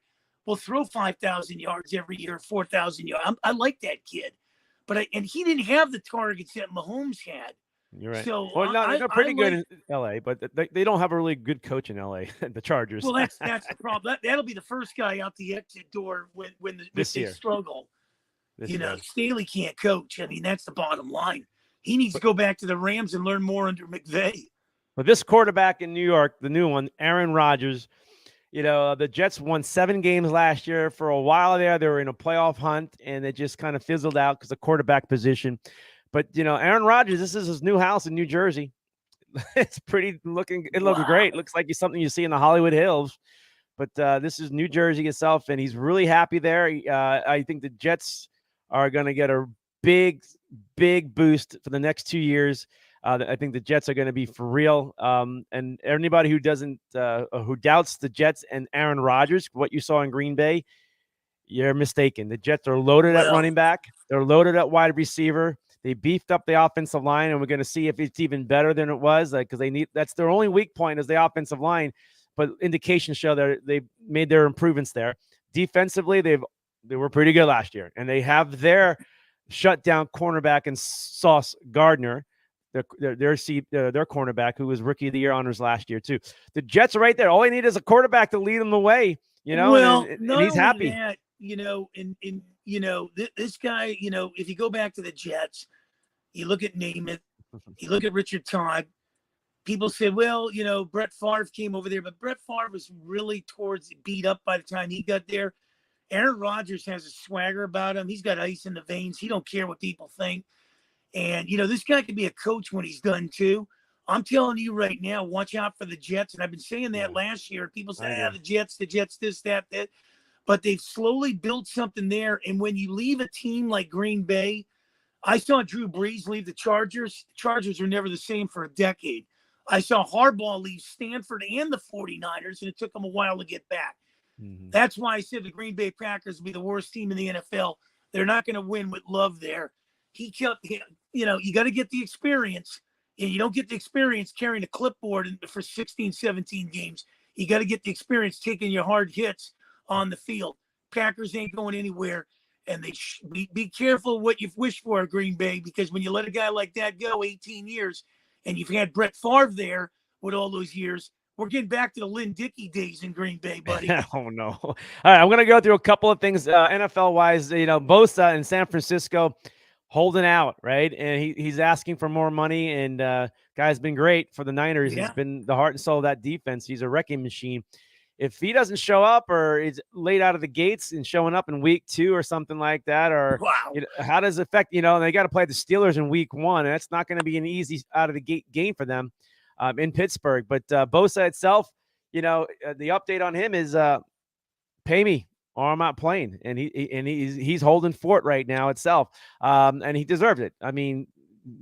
Speaker 2: will throw 5,000 yards every year, 4,000 yards. I like that kid. But he didn't have the targets that Mahomes had.
Speaker 1: You're right.
Speaker 2: So
Speaker 1: well, no, they're pretty good in LA, but they don't have a really good coach in LA, the Chargers.
Speaker 2: Well, that's the problem. That'll be the first guy out the exit door when they struggle. Staley can't coach. I mean, that's the bottom line. He needs to go back to the Rams and learn more under McVay.
Speaker 1: But this quarterback in New York, the new one, Aaron Rodgers, the Jets won 7 games last year. For a while there, they were in a playoff hunt, and it just kind of fizzled out because of quarterback position. But, Aaron Rodgers, this is his new house in New Jersey. It's pretty looking. It looks great. Looks like it's something you see in the Hollywood Hills. But this is New Jersey itself, and he's really happy there. I think the Jets are going to get a big, big boost for the next 2 years. I think the Jets are going to be for real. And anybody who who doubts the Jets and Aaron Rodgers, what you saw in Green Bay, you're mistaken. The Jets are loaded at running back. They're loaded at wide receiver. They beefed up the offensive line, and we're going to see if it's even better than it was, because that's their only weak point is the offensive line. But indications show that they've made their improvements there. Defensively, they were pretty good last year, and they have their shutdown cornerback in Sauce Gardner, their cornerback, who was Rookie of the Year honors last year too. The Jets are right there. All they need is a quarterback to lead them the way. And he's happy.
Speaker 2: That, this guy, if you go back to the Jets, you look at Namath, you look at Richard Todd, people said, well, Brett Favre came over there, but Brett Favre was really beat up by the time he got there. Aaron Rodgers has a swagger about him. He's got ice in the veins. He don't care what people think. And, this guy could be a coach when he's done too. I'm telling you right now, watch out for the Jets. And I've been saying that last year. People say, the Jets, this, that. But they've slowly built something there. And when you leave a team like Green Bay, I saw Drew Brees leave the Chargers. The Chargers were never the same for a decade. I saw Harbaugh leave Stanford and the 49ers, and it took them a while to get back. Mm-hmm. That's why I said the Green Bay Packers will be the worst team in the NFL. They're not going to win with Love there. You got to get the experience. And you don't get the experience carrying a clipboard for 16, 17 games. You got to get the experience taking your hard hits on the field. Packers ain't going anywhere. And they be careful what you wish for, Green Bay, because when you let a guy like that go 18 years, and you've had Brett Favre there with all those years, we're getting back to the Lynn Dickey days in Green Bay, buddy.
Speaker 1: Oh, no. All right, I'm going to go through a couple of things NFL-wise. Bosa in San Francisco holding out, right? And he's asking for more money, and guy's been great for the Niners. Yeah. He's been the heart and soul of that defense. He's a wrecking machine. If he doesn't show up or is late out of the gates and showing up in week 2 or something like that, or how does it affect, they got to play the Steelers in week 1, and that's not going to be an easy out of the gate game for them in Pittsburgh. But Bosa itself, the update on him is pay me or I'm not playing. And he's holding fort right now itself. And he deserved it. I mean,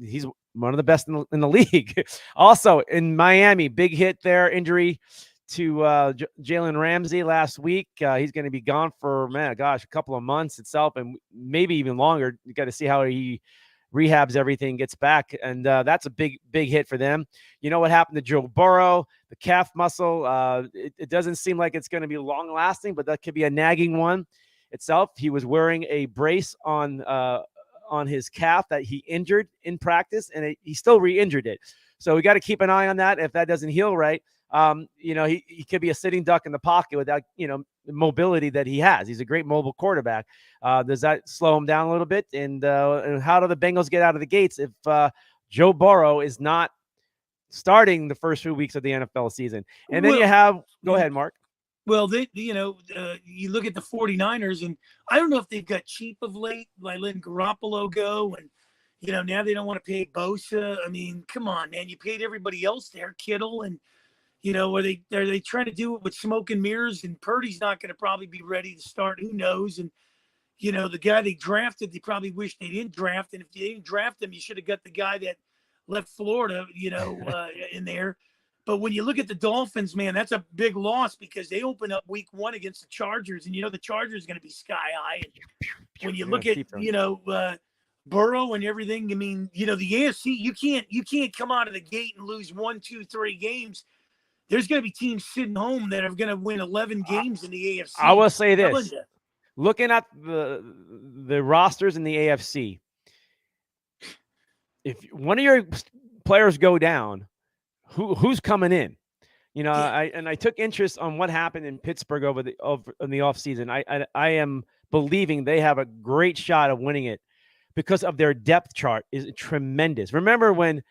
Speaker 1: he's one of the best in the league. Also in Miami, big hit there, injury to Jalen Ramsey last week. He's going to be gone for, a couple of months itself, and maybe even longer. You got to see how he rehabs everything, gets back. And that's a big hit for them. You know what happened to Joe Burrow? The calf muscle, it doesn't seem like it's going to be long lasting, but that could be a nagging one itself. He was wearing a brace on his calf that he injured in practice, and he still re-injured it. So we got to keep an eye on that. If that doesn't heal right, he could be a sitting duck in the pocket without, the mobility that he has. He's a great mobile quarterback. Does that slow him down a little bit? And how do the Bengals get out of the gates if Joe Burrow is not starting the first few weeks of the NFL season? And then go ahead, Mark.
Speaker 2: Well, you look at the 49ers, and I don't know if they've got cheap of late by letting Garoppolo go. And, now they don't want to pay Bosa. I mean, come on, man. You paid everybody else there, Kittle. And, are they trying to do it with smoke and mirrors? And Purdy's not going to probably be ready to start. Who knows? And, the guy they drafted, they probably wish they didn't draft. And if they didn't draft him, you should have got the guy that left Florida, in there. But when you look at the Dolphins, man, that's a big loss because they open up week 1 against the Chargers, and the Chargers are going to be sky high. And when you look at Burrow and everything, I mean, the AFC, you can't come out of the gate and lose 1, 2, 3 games. There's going to be teams sitting home that are going to win 11 games in the AFC.
Speaker 1: I will say this: looking at the rosters in the AFC, if one of your players go down, who's coming in? I took interest on what happened in Pittsburgh in the offseason. I am believing they have a great shot of winning it because of their depth chart is tremendous. Remember when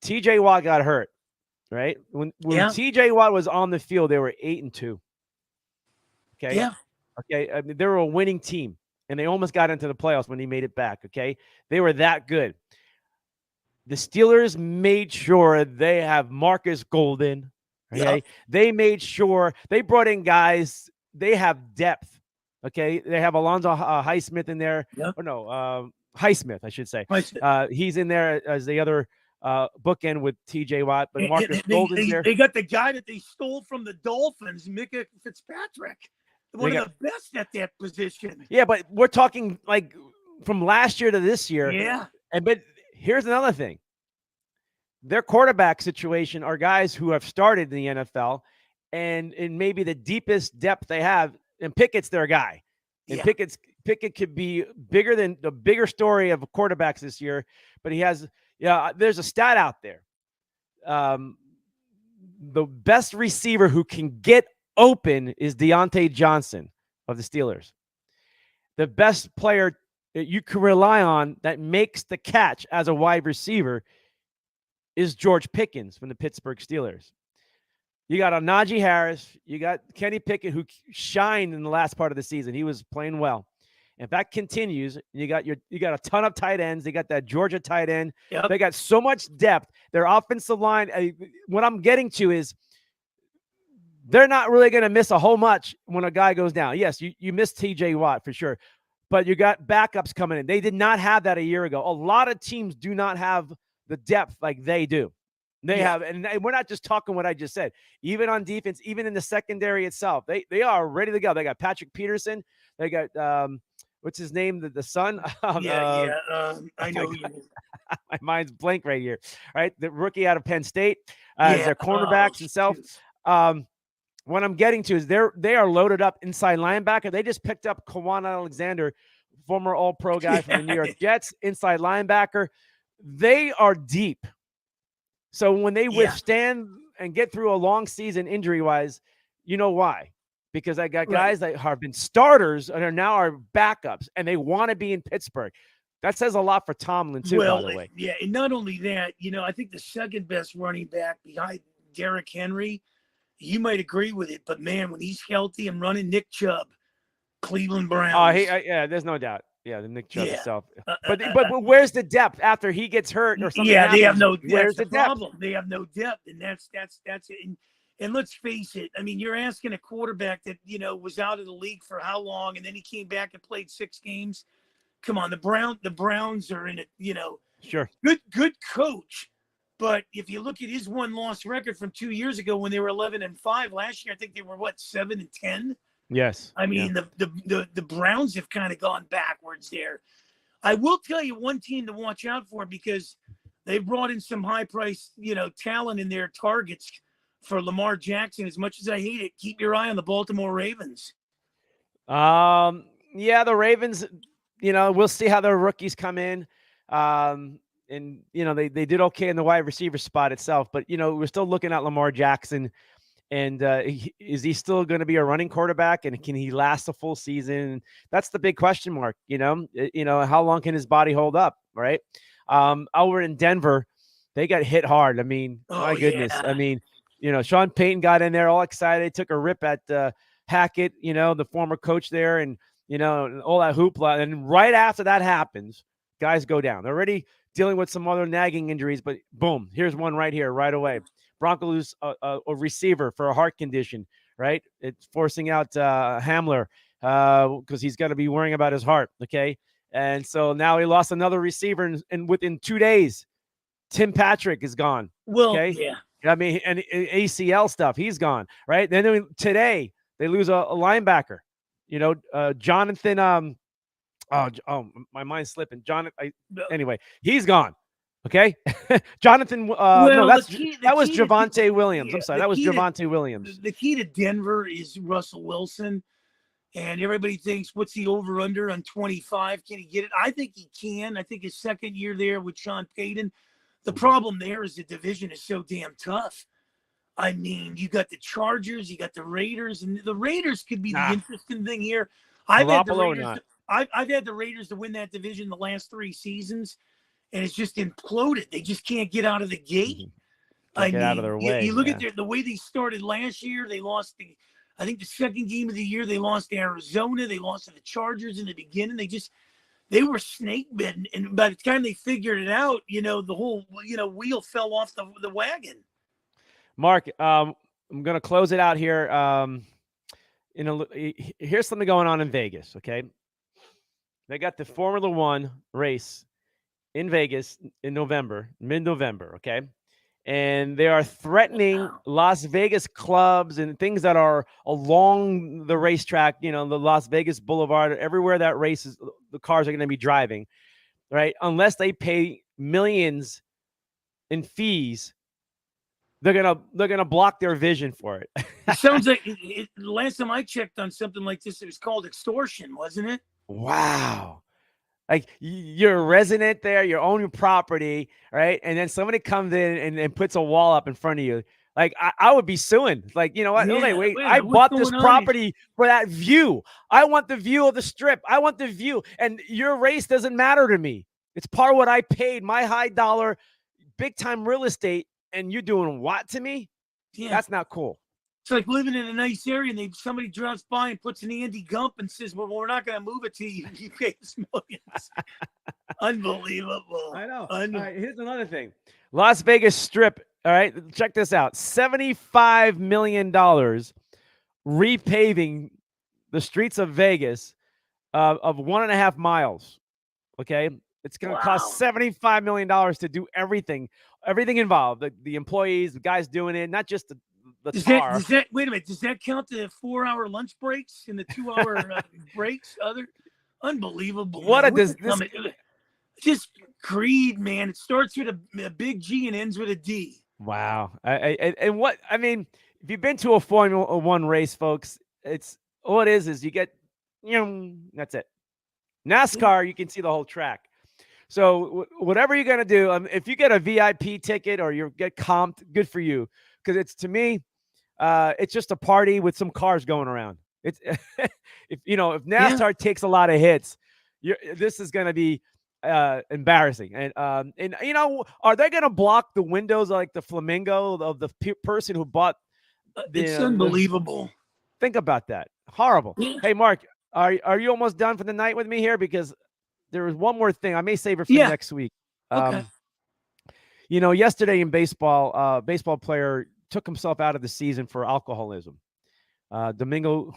Speaker 1: TJ Watt got hurt, right? When TJ Watt was on the field, they were 8-2. Okay.
Speaker 2: Yeah.
Speaker 1: Okay. I mean, they were a winning team, and they almost got into the playoffs when he made it back. Okay. They were that good. The Steelers made sure they have Marcus Golden. Okay. Yep. They made sure they brought in guys. They have depth. Okay. They have Alonzo Highsmith in there.
Speaker 2: Yep.
Speaker 1: Or no, Highsmith, I should say.
Speaker 2: Highsmith.
Speaker 1: He's in there as the other bookend with TJ Watt, but Marcus Golden's there.
Speaker 2: They got the guy that they stole from the Dolphins, Micah Fitzpatrick. One of the best at that position.
Speaker 1: Yeah, but we're talking like from last year to this year.
Speaker 2: Yeah.
Speaker 1: But here's another thing. Their quarterback situation are guys who have started in the NFL, and in maybe the deepest depth they have, and Pickett's their guy. And Pickett could be bigger than the bigger story of quarterbacks this year, but he has, there's a stat out there. The best receiver who can get open is Deontay Johnson of the Steelers. The best player that you can rely on that makes the catch as a wide receiver is George Pickens from the Pittsburgh Steelers. You got a Najee Harris. You got Kenny Pickett, who shined in the last part of the season. He was playing well. If that continues, you got a ton of tight ends. They got that Georgia tight end.
Speaker 2: Yep.
Speaker 1: They got so much depth. Their offensive line, what I'm getting to is they're not really going to miss a whole much when a guy goes down. Yes, you missed TJ Watt for sure, but you got backups coming in. They did not have that a year ago. A lot of teams do not have the depth like they do. They have, and we're not just talking what I just said. Even on defense, even in the secondary itself, they are ready to go. They got Patrick Peterson. They got what's his name? The son.
Speaker 2: I know.
Speaker 1: My mind's blank right here. Right, the rookie out of Penn State, their cornerbacks himself. What I'm getting to is they are loaded up inside linebacker. They just picked up Kwan Alexander, former All-Pro guy from the New York Jets, inside linebacker. They are deep. So when they withstand and get through a long season injury-wise, you know why? Because I got guys that have been starters and are now backups, and they want to be in Pittsburgh. That says a lot for Tomlin, too, by the way.
Speaker 2: Yeah, and not only that, I think the second best running back behind Derrick Henry, you might agree with it, but, man, when he's healthy and running, Nick Chubb, Cleveland Browns.
Speaker 1: There's no doubt. Yeah, the Nick Chubb itself. But where's the depth after he gets hurt or something?
Speaker 2: Yeah, they have no depth.
Speaker 1: Where's
Speaker 2: the problem? They have no depth, and that's it. And let's face it. I mean, you're asking a quarterback that was out of the league for how long, and then he came back and played 6 games. Come on, the Browns are in it.
Speaker 1: Sure,
Speaker 2: good coach. But if you look at his 1-loss record from 2 years ago when they were 11-5, last year I think they were 7-10.
Speaker 1: Yes.
Speaker 2: I mean, the Browns have kind of gone backwards there. I will tell you one team to watch out for because they brought in some high price, talent in their targets for Lamar Jackson. As much as I hate it, keep your eye on the Baltimore Ravens.
Speaker 1: Yeah, the Ravens, we'll see how their rookies come in. And they did okay in the wide receiver spot itself, but we're still looking at Lamar Jackson. And is he still going to be a running quarterback? And can he last a full season? That's the big question mark. How long can his body hold up? Right. Over in Denver, they got hit hard. I mean, my goodness.
Speaker 2: Yeah.
Speaker 1: I mean, Sean Payton got in there all excited, took a rip at Hackett, the former coach there, and all that hoopla. And right after that happens, guys go down. They're already dealing with some other nagging injuries, but boom, here's one right here, right away. Broncos a receiver for a heart condition, right? It's forcing out Hamler because he's got to be worrying about his heart, okay? And so now he lost another receiver, and within 2 days, Tim Patrick is gone.
Speaker 2: Well,
Speaker 1: okay?
Speaker 2: Yeah.
Speaker 1: I mean, and ACL stuff, he's gone, right? Then today, they lose a linebacker, Jonathan. My mind's slipping. Anyway, he's gone. Okay, Jonathan. No, that was Javonte Williams. I'm sorry, that was Javonte Williams.
Speaker 2: The key to Denver is Russell Wilson, and everybody thinks, what's the over under on 25? Can he get it? I think he can. I think his second year there with Sean Payton. The problem there is the division is so damn tough. I mean, you got the Chargers, you got the Raiders, and the Raiders could be the interesting thing here. I've had the Raiders to win that division the last 3 seasons, and it's just imploded. They just can't get out of the gate.
Speaker 1: Get out of their way.
Speaker 2: You look at the way they started last year. They lost I think the second game of the year, they lost to Arizona. They lost to the Chargers in the beginning. They were snake bitten, and by the time they figured it out, the whole wheel fell off the wagon.
Speaker 1: Mark, I'm going to close it out here. Here's something going on in Vegas. Okay, they got the Formula One race in Vegas in mid-November. Okay, and they are threatening Las Vegas clubs and things that are along the racetrack. The Las Vegas Boulevard, everywhere that race is, the cars are going to be driving, right? Unless they pay millions in fees. They're gonna block their vision for it.
Speaker 2: It sounds like last time I checked on something like this, it was called extortion, wasn't it?
Speaker 1: Wow. Like you're a resident there, you own your property, right? And then somebody comes in and puts a wall up in front of you. Like I would be suing. Like, you know what?
Speaker 2: Yeah,
Speaker 1: wait, I bought this property for that view. I want the view of the strip. I want the view. And your race doesn't matter to me. It's part of what I paid, my high dollar, big time real estate. And you're doing what to me? Yeah. That's not cool.
Speaker 2: It's like living in a nice area and somebody drives by and puts an Andy Gump and says, well, we're not going to move it to you. You pay us millions. Unbelievable.
Speaker 1: I know. All right, here's another thing. Las Vegas Strip. All right, check this out. $75 million repaving the streets of Vegas of 1.5 miles. Okay. It's going to cost $75 million to do everything involved. The employees, the guys doing it, not just the tar.
Speaker 2: Wait a minute. Does that count the 4-hour lunch breaks and the 2-hour breaks? Unbelievable. Just greed, man. It starts with a big G and ends with a D.
Speaker 1: Wow. If you've been to a Formula One race, folks, it's all it is you get, that's it. NASCAR, you can see the whole track. So whatever you're going to do, if you get a VIP ticket or you get comped, good for you. Because to me, it's just a party with some cars going around. It's if NASCAR takes a lot of hits, this is going to be embarrassing. And are they going to block the windows like the flamingo of the person who bought?
Speaker 2: It's unbelievable.
Speaker 1: Think about that. Horrible. Yeah. Hey, Mark, are you almost done for the night with me here? Because there was one more thing. I may save it for next week.
Speaker 2: Okay.
Speaker 1: Yesterday in baseball, baseball player took himself out of the season for alcoholism. Domingo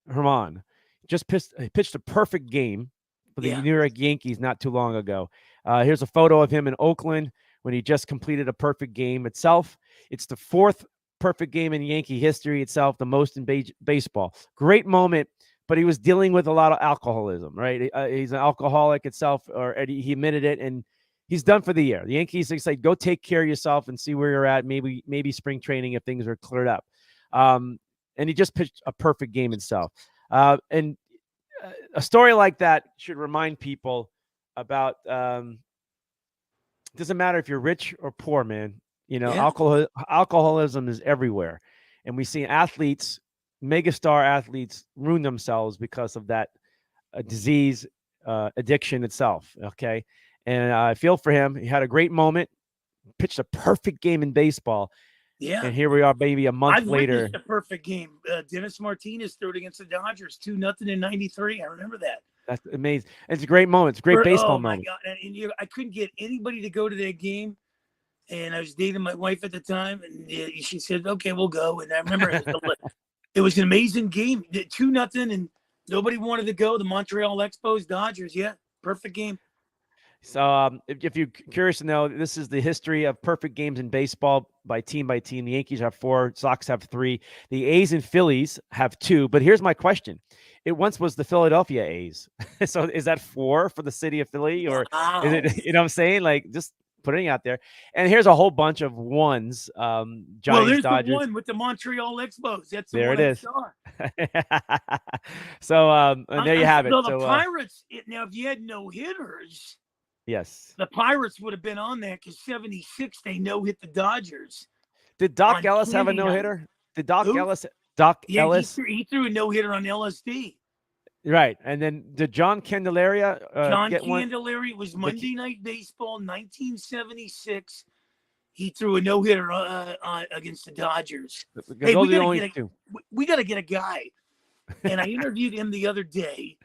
Speaker 1: Herman just pitched a perfect game for the New York Yankees not too long ago. Here's a photo of him in Oakland when he just completed a perfect game itself. It's the 4th perfect game in Yankee history itself, the most in baseball. Great moment. But he was dealing with a lot of alcoholism, right? He's an alcoholic itself, or he admitted it, and he's done for the year. The Yankees say, go take care of yourself and see where you're at. Maybe spring training if things are cleared up. And he just pitched a perfect game himself. And a story like that should remind people about. Doesn't matter if you're rich or poor, man.
Speaker 2: Yeah.
Speaker 1: Alcoholism is everywhere, and we see athletes, megastar athletes, ruin themselves because of that disease, addiction itself. Okay, and I feel for him. He had a great moment, pitched a perfect game in baseball,
Speaker 2: Yeah.
Speaker 1: and here we are, maybe a month
Speaker 2: I've
Speaker 1: later.
Speaker 2: witnessed a perfect game. Dennis Martinez threw it against the Dodgers, 2-0 in '93. I remember that.
Speaker 1: That's amazing. It's a great moment. It's a great baseball moment.
Speaker 2: Oh my God! And I couldn't get anybody to go to that game. And I was dating my wife at the time, and she said, "Okay, we'll go." And I remember it was an amazing game, 2-0, and nobody wanted to go. The Montreal Expos, Dodgers, yeah, perfect game.
Speaker 1: So if you're curious to know, this is the history of perfect games in baseball by team. The Yankees have 4, Sox have 3, the A's and Phillies have 2. But here's my question. It once was the Philadelphia A's. So is that 4 for the city of Philly, or is it, what I'm saying? Like, just putting it out there. And here's a whole bunch of ones. Giants,
Speaker 2: well, there's
Speaker 1: Dodgers.
Speaker 2: The one with the Montreal Expos. That's the
Speaker 1: there
Speaker 2: one
Speaker 1: it is.
Speaker 2: I saw.
Speaker 1: So and there you have it.
Speaker 2: So the
Speaker 1: so,
Speaker 2: Pirates, now if you had no hitters,
Speaker 1: yes,
Speaker 2: the Pirates would have been on that because 76 they no hit the Dodgers.
Speaker 1: Did Doc Ellis have a no hitter? Did Doc Ellis? Ellis?
Speaker 2: He threw a no hitter on LSD.
Speaker 1: Right, and then did John Candelaria get
Speaker 2: Candelaria
Speaker 1: one?
Speaker 2: Was Monday Night Baseball, 1976. He threw a no hitter against the Dodgers. Hey, we got to get a guy. And I interviewed him the other day.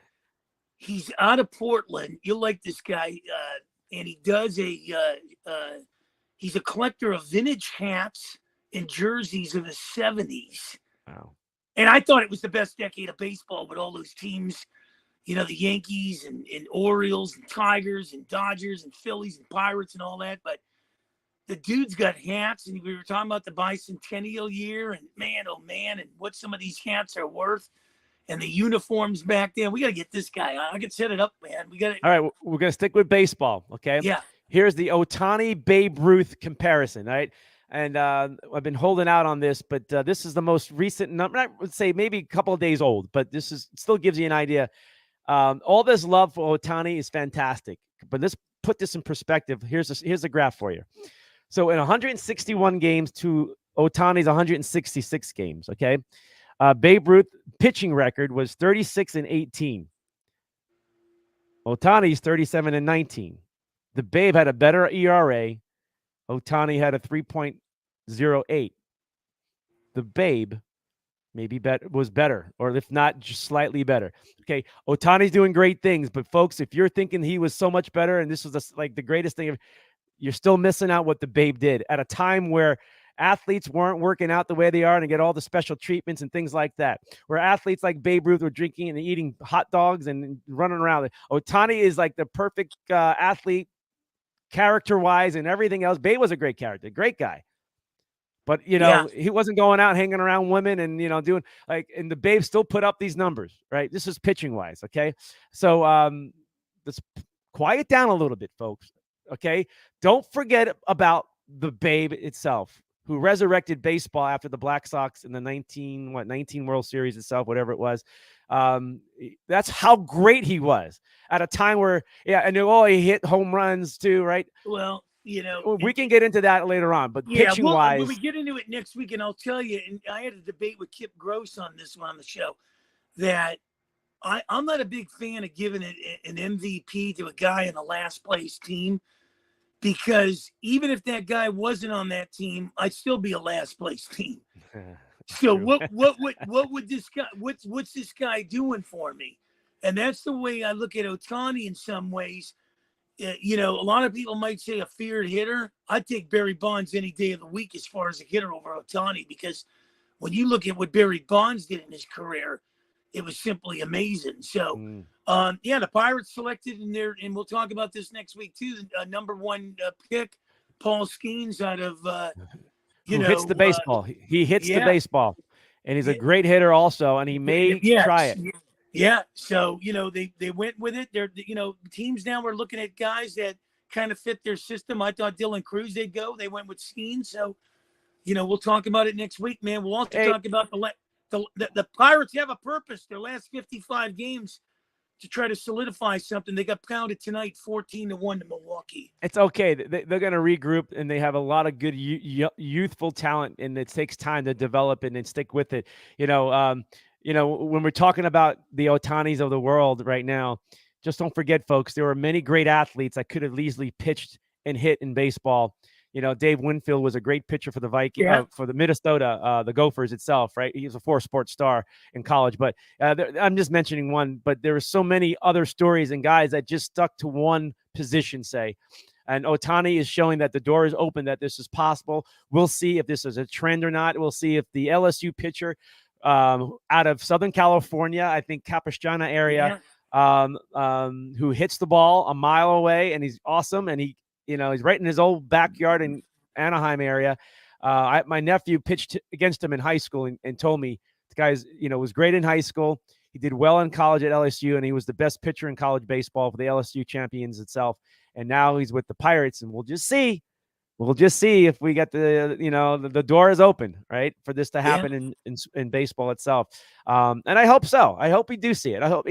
Speaker 2: He's out of Portland. You'll like this guy, and he does he's a collector of vintage hats and jerseys of the 70s.
Speaker 1: Wow.
Speaker 2: And I thought it was the best decade of baseball with all those teams, the Yankees and Orioles and Tigers and Dodgers and Phillies and Pirates and all that. But the dude's got hats, and we were talking about the bicentennial year, and man, oh man, and what some of these hats are worth, and the uniforms back then. We got to get this guy. I can set it up, man. We got to.
Speaker 1: All right, we're gonna stick with baseball, okay?
Speaker 2: Yeah.
Speaker 1: Here's the Ohtani Babe Ruth comparison, right? And I've been holding out on this, but this is the most recent number. I would say maybe a couple of days old, but this still gives you an idea. All this love for Ohtani is fantastic, but let's put this in perspective. Here's a graph for you. So in 161 games to Ohtani's 166 games, okay? Babe Ruth pitching record was 36-18. Ohtani's 37-19. The Babe had a better ERA. Ohtani had a 3.08. The Babe was better, or if not, just slightly better. Okay, Ohtani's doing great things, but folks, if you're thinking he was so much better and this was like the greatest thing, you're still missing out what the Babe did at a time where athletes weren't working out the way they are and get all the special treatments and things like that, where athletes like Babe Ruth were drinking and eating hot dogs and running around. Ohtani is like the perfect athlete, character-wise and everything else. Babe was a great character, great guy. But, he wasn't going out hanging around women and, doing and the Babe still put up these numbers, right? This is pitching-wise, okay? So let's quiet down a little bit, folks, okay? Don't forget about the Babe itself, who resurrected baseball after the Black Sox in the 19 World Series itself, whatever it was. That's how great he was at a time where, he hit home runs too, right?
Speaker 2: Well,
Speaker 1: we can get into that later on, but pitching wise,
Speaker 2: when we get into it next week, and I'll tell you, and I had a debate with Kip Gross on this one on the show, that I'm not a big fan of giving an MVP to a guy in a last place team, because even if that guy wasn't on that team, I'd still be a last place team. So what would this guy, what's this guy doing for me? And that's the way I look at Ohtani in some ways. A lot of people might say a feared hitter. I'd take Barry Bonds any day of the week as far as a hitter over Ohtani, because when you look at what Barry Bonds did in his career, it was simply amazing. So, the Pirates selected and we'll talk about this next week too. Number 1 pick, Paul Skeens out of,
Speaker 1: who hits the baseball. He hits the baseball, and he's a great hitter also, and he may try it.
Speaker 2: Yeah. So, they went with it. They're, teams now are looking at guys that kind of fit their system. I thought Dylan Cruz they'd go. They went with Skeen. So, we'll talk about it next week, man. We'll also talk about the Pirates have a purpose. Their last 55 games to try to solidify something. They got pounded tonight 14-1 to Milwaukee.
Speaker 1: It's okay. They're going to regroup, and they have a lot of good youthful talent, and it takes time to develop it and stick with it. When we're talking about the Otanis of the world right now, just don't forget, folks, there were many great athletes that could have easily pitched and hit in baseball. Dave Winfield was a great pitcher for the for the Minnesota, the Gophers itself, right? He was a 4-sport star in college, but I'm just mentioning one, but there were so many other stories and guys that just stuck to one position, say. And Otani is showing that the door is open, that this is possible. We'll see if this is a trend or not. We'll see if the LSU pitcher out of Southern California, I think Capistrano area, who hits the ball a mile away, and he's awesome, and he's right in his old backyard in Anaheim area. My nephew pitched against him in high school and told me the guy's, was great in high school. He did well in college at LSU, and he was the best pitcher in college baseball for the LSU champions itself. And now he's with the Pirates, and we'll just see. We'll just see if we get the door is open, right, for this to happen in baseball itself. And I hope so. I hope we do see it. I hope,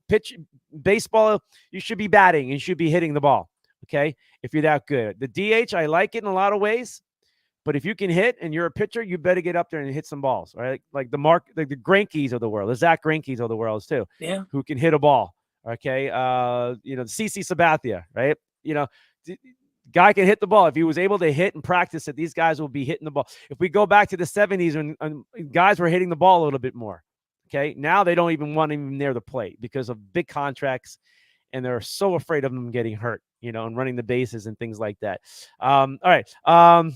Speaker 1: pitch baseball, you should be batting. You should be hitting the ball. Okay, if you're that good. The DH, I like it in a lot of ways, but if you can hit and you're a pitcher, you better get up there and hit some balls, right? Like the Greinke's of the world, the Zach Greinke's of the world too, who can hit a ball. Okay, CC Sabathia, right? Guy can hit the ball. If he was able to hit and practice it, these guys will be hitting the ball. If we go back to the 70s and guys were hitting the ball a little bit more, okay, now they don't even want him near the plate because of big contracts, and they're so afraid of them getting hurt, and running the bases and things like that. All right. I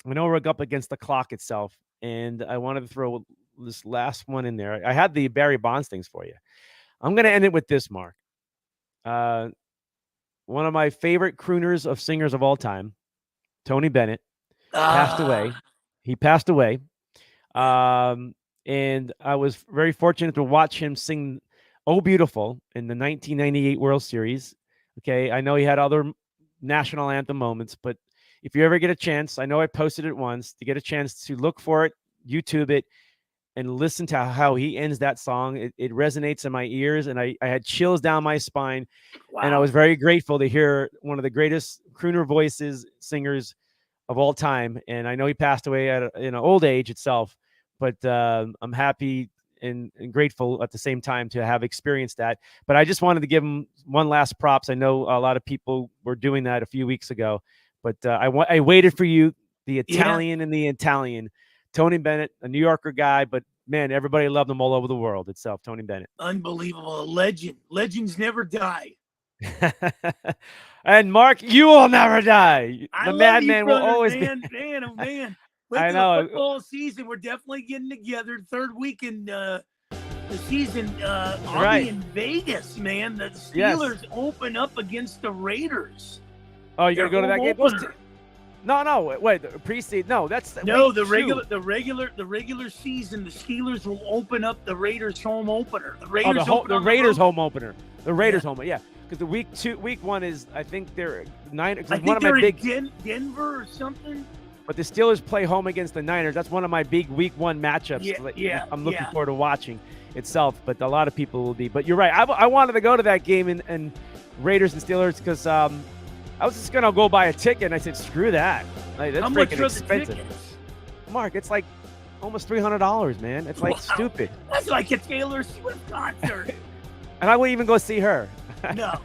Speaker 1: know we're up against the clock itself, and I wanted to throw this last one in there. I had the Barry Bonds things for you. I'm going to end it with this, Mark. One of my favorite crooners of singers of all time, Tony Bennett, passed away. He passed away. And I was very fortunate to watch him sing "Oh Beautiful" in the 1998 World Series. Okay, I know he had other national anthem moments, but if you ever get a chance, I know I posted it once, to get a chance to look for it, YouTube it, and listen to how he ends that song. It resonates in my ears, and I had chills down my spine. Wow. And I was very grateful to hear one of the greatest crooner voices, singers of all time. And I know he passed away at an old age itself, but I'm happy and grateful at the same time to have experienced that. But I just wanted to give him one last props. I know a lot of people were doing that a few weeks ago, but I waited for you, the Italian and the Italian. Tony Bennett, a New Yorker guy, but man, everybody loved him all over the world itself. Tony Bennett.
Speaker 2: Unbelievable. A legend. Legends never die.
Speaker 1: And Mark, you will never die. The madman will always
Speaker 2: man,
Speaker 1: be.
Speaker 2: Man, oh man.
Speaker 1: I know.
Speaker 2: The football season, we're definitely getting together. Third week in the season. I'll be in Vegas, man. The Steelers open up against the Raiders.
Speaker 1: Oh, you're going to go to that game? No. Wait, the preseason. No, that's
Speaker 2: the regular season. The Steelers will open up the Raiders home opener. The Raiders
Speaker 1: home opener. The Raiders home, because the week one is, I think they're nine.
Speaker 2: I think they're in Denver or something.
Speaker 1: But the Steelers play home against the Niners. That's one of my big week one matchups. I'm looking forward to watching itself. But a lot of people will be. But you're right. I wanted to go to that game and Raiders and Steelers because I was just going to go buy a ticket, and I said, screw that. That's
Speaker 2: How
Speaker 1: freaking
Speaker 2: much are
Speaker 1: expensive.
Speaker 2: The tickets?
Speaker 1: Mark, it's like almost $300, man. It's like stupid.
Speaker 2: That's like a Taylor Swift concert.
Speaker 1: And I wouldn't even go see her.
Speaker 2: No.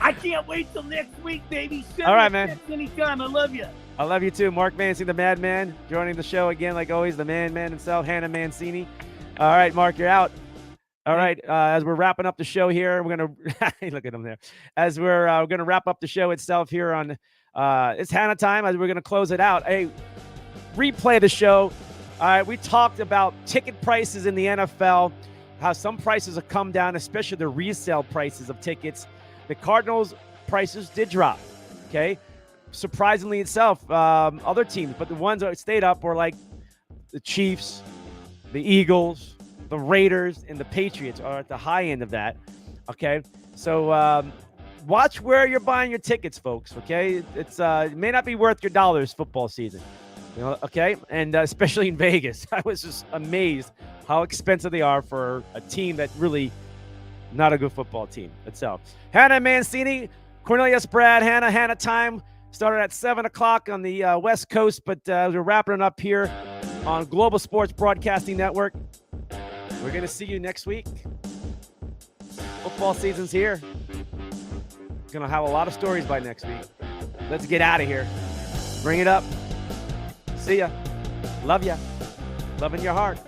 Speaker 2: I can't wait till next week, baby.
Speaker 1: All right, man.
Speaker 2: Anytime. I love you.
Speaker 1: I love you too. Mark Mancini, the madman, joining the show again, like always, the man himself, Hanna Mancini. All right, Mark, you're out. All right, as we're wrapping up the show here, we're going to look at him there. As we're going to wrap up the show itself here on it's Hanna Time, as we're going to close it out. Hey, replay the show. All right, we talked about ticket prices in the NFL, how some prices have come down, especially the resale prices of tickets. The Cardinals prices did drop, okay? Surprisingly itself, other teams, but the ones that stayed up were like the Chiefs, the Eagles, the Raiders, and the Patriots are at the high end of that, okay? So watch where you're buying your tickets, folks. Okay, it may not be worth your dollars football season. Okay, and especially in Vegas, I was just amazed how expensive they are for a team that really not a good football team itself. Hanna Mancini, Cornelius Brad, Hanna Time started at 7 o'clock on the West Coast, but we're wrapping it up here on Global Sports Broadcasting Network. We're going to see you next week. Football season's here. Going to have a lot of stories by next week. Let's get out of here. Bring it up. See ya. Love ya. Love in your heart.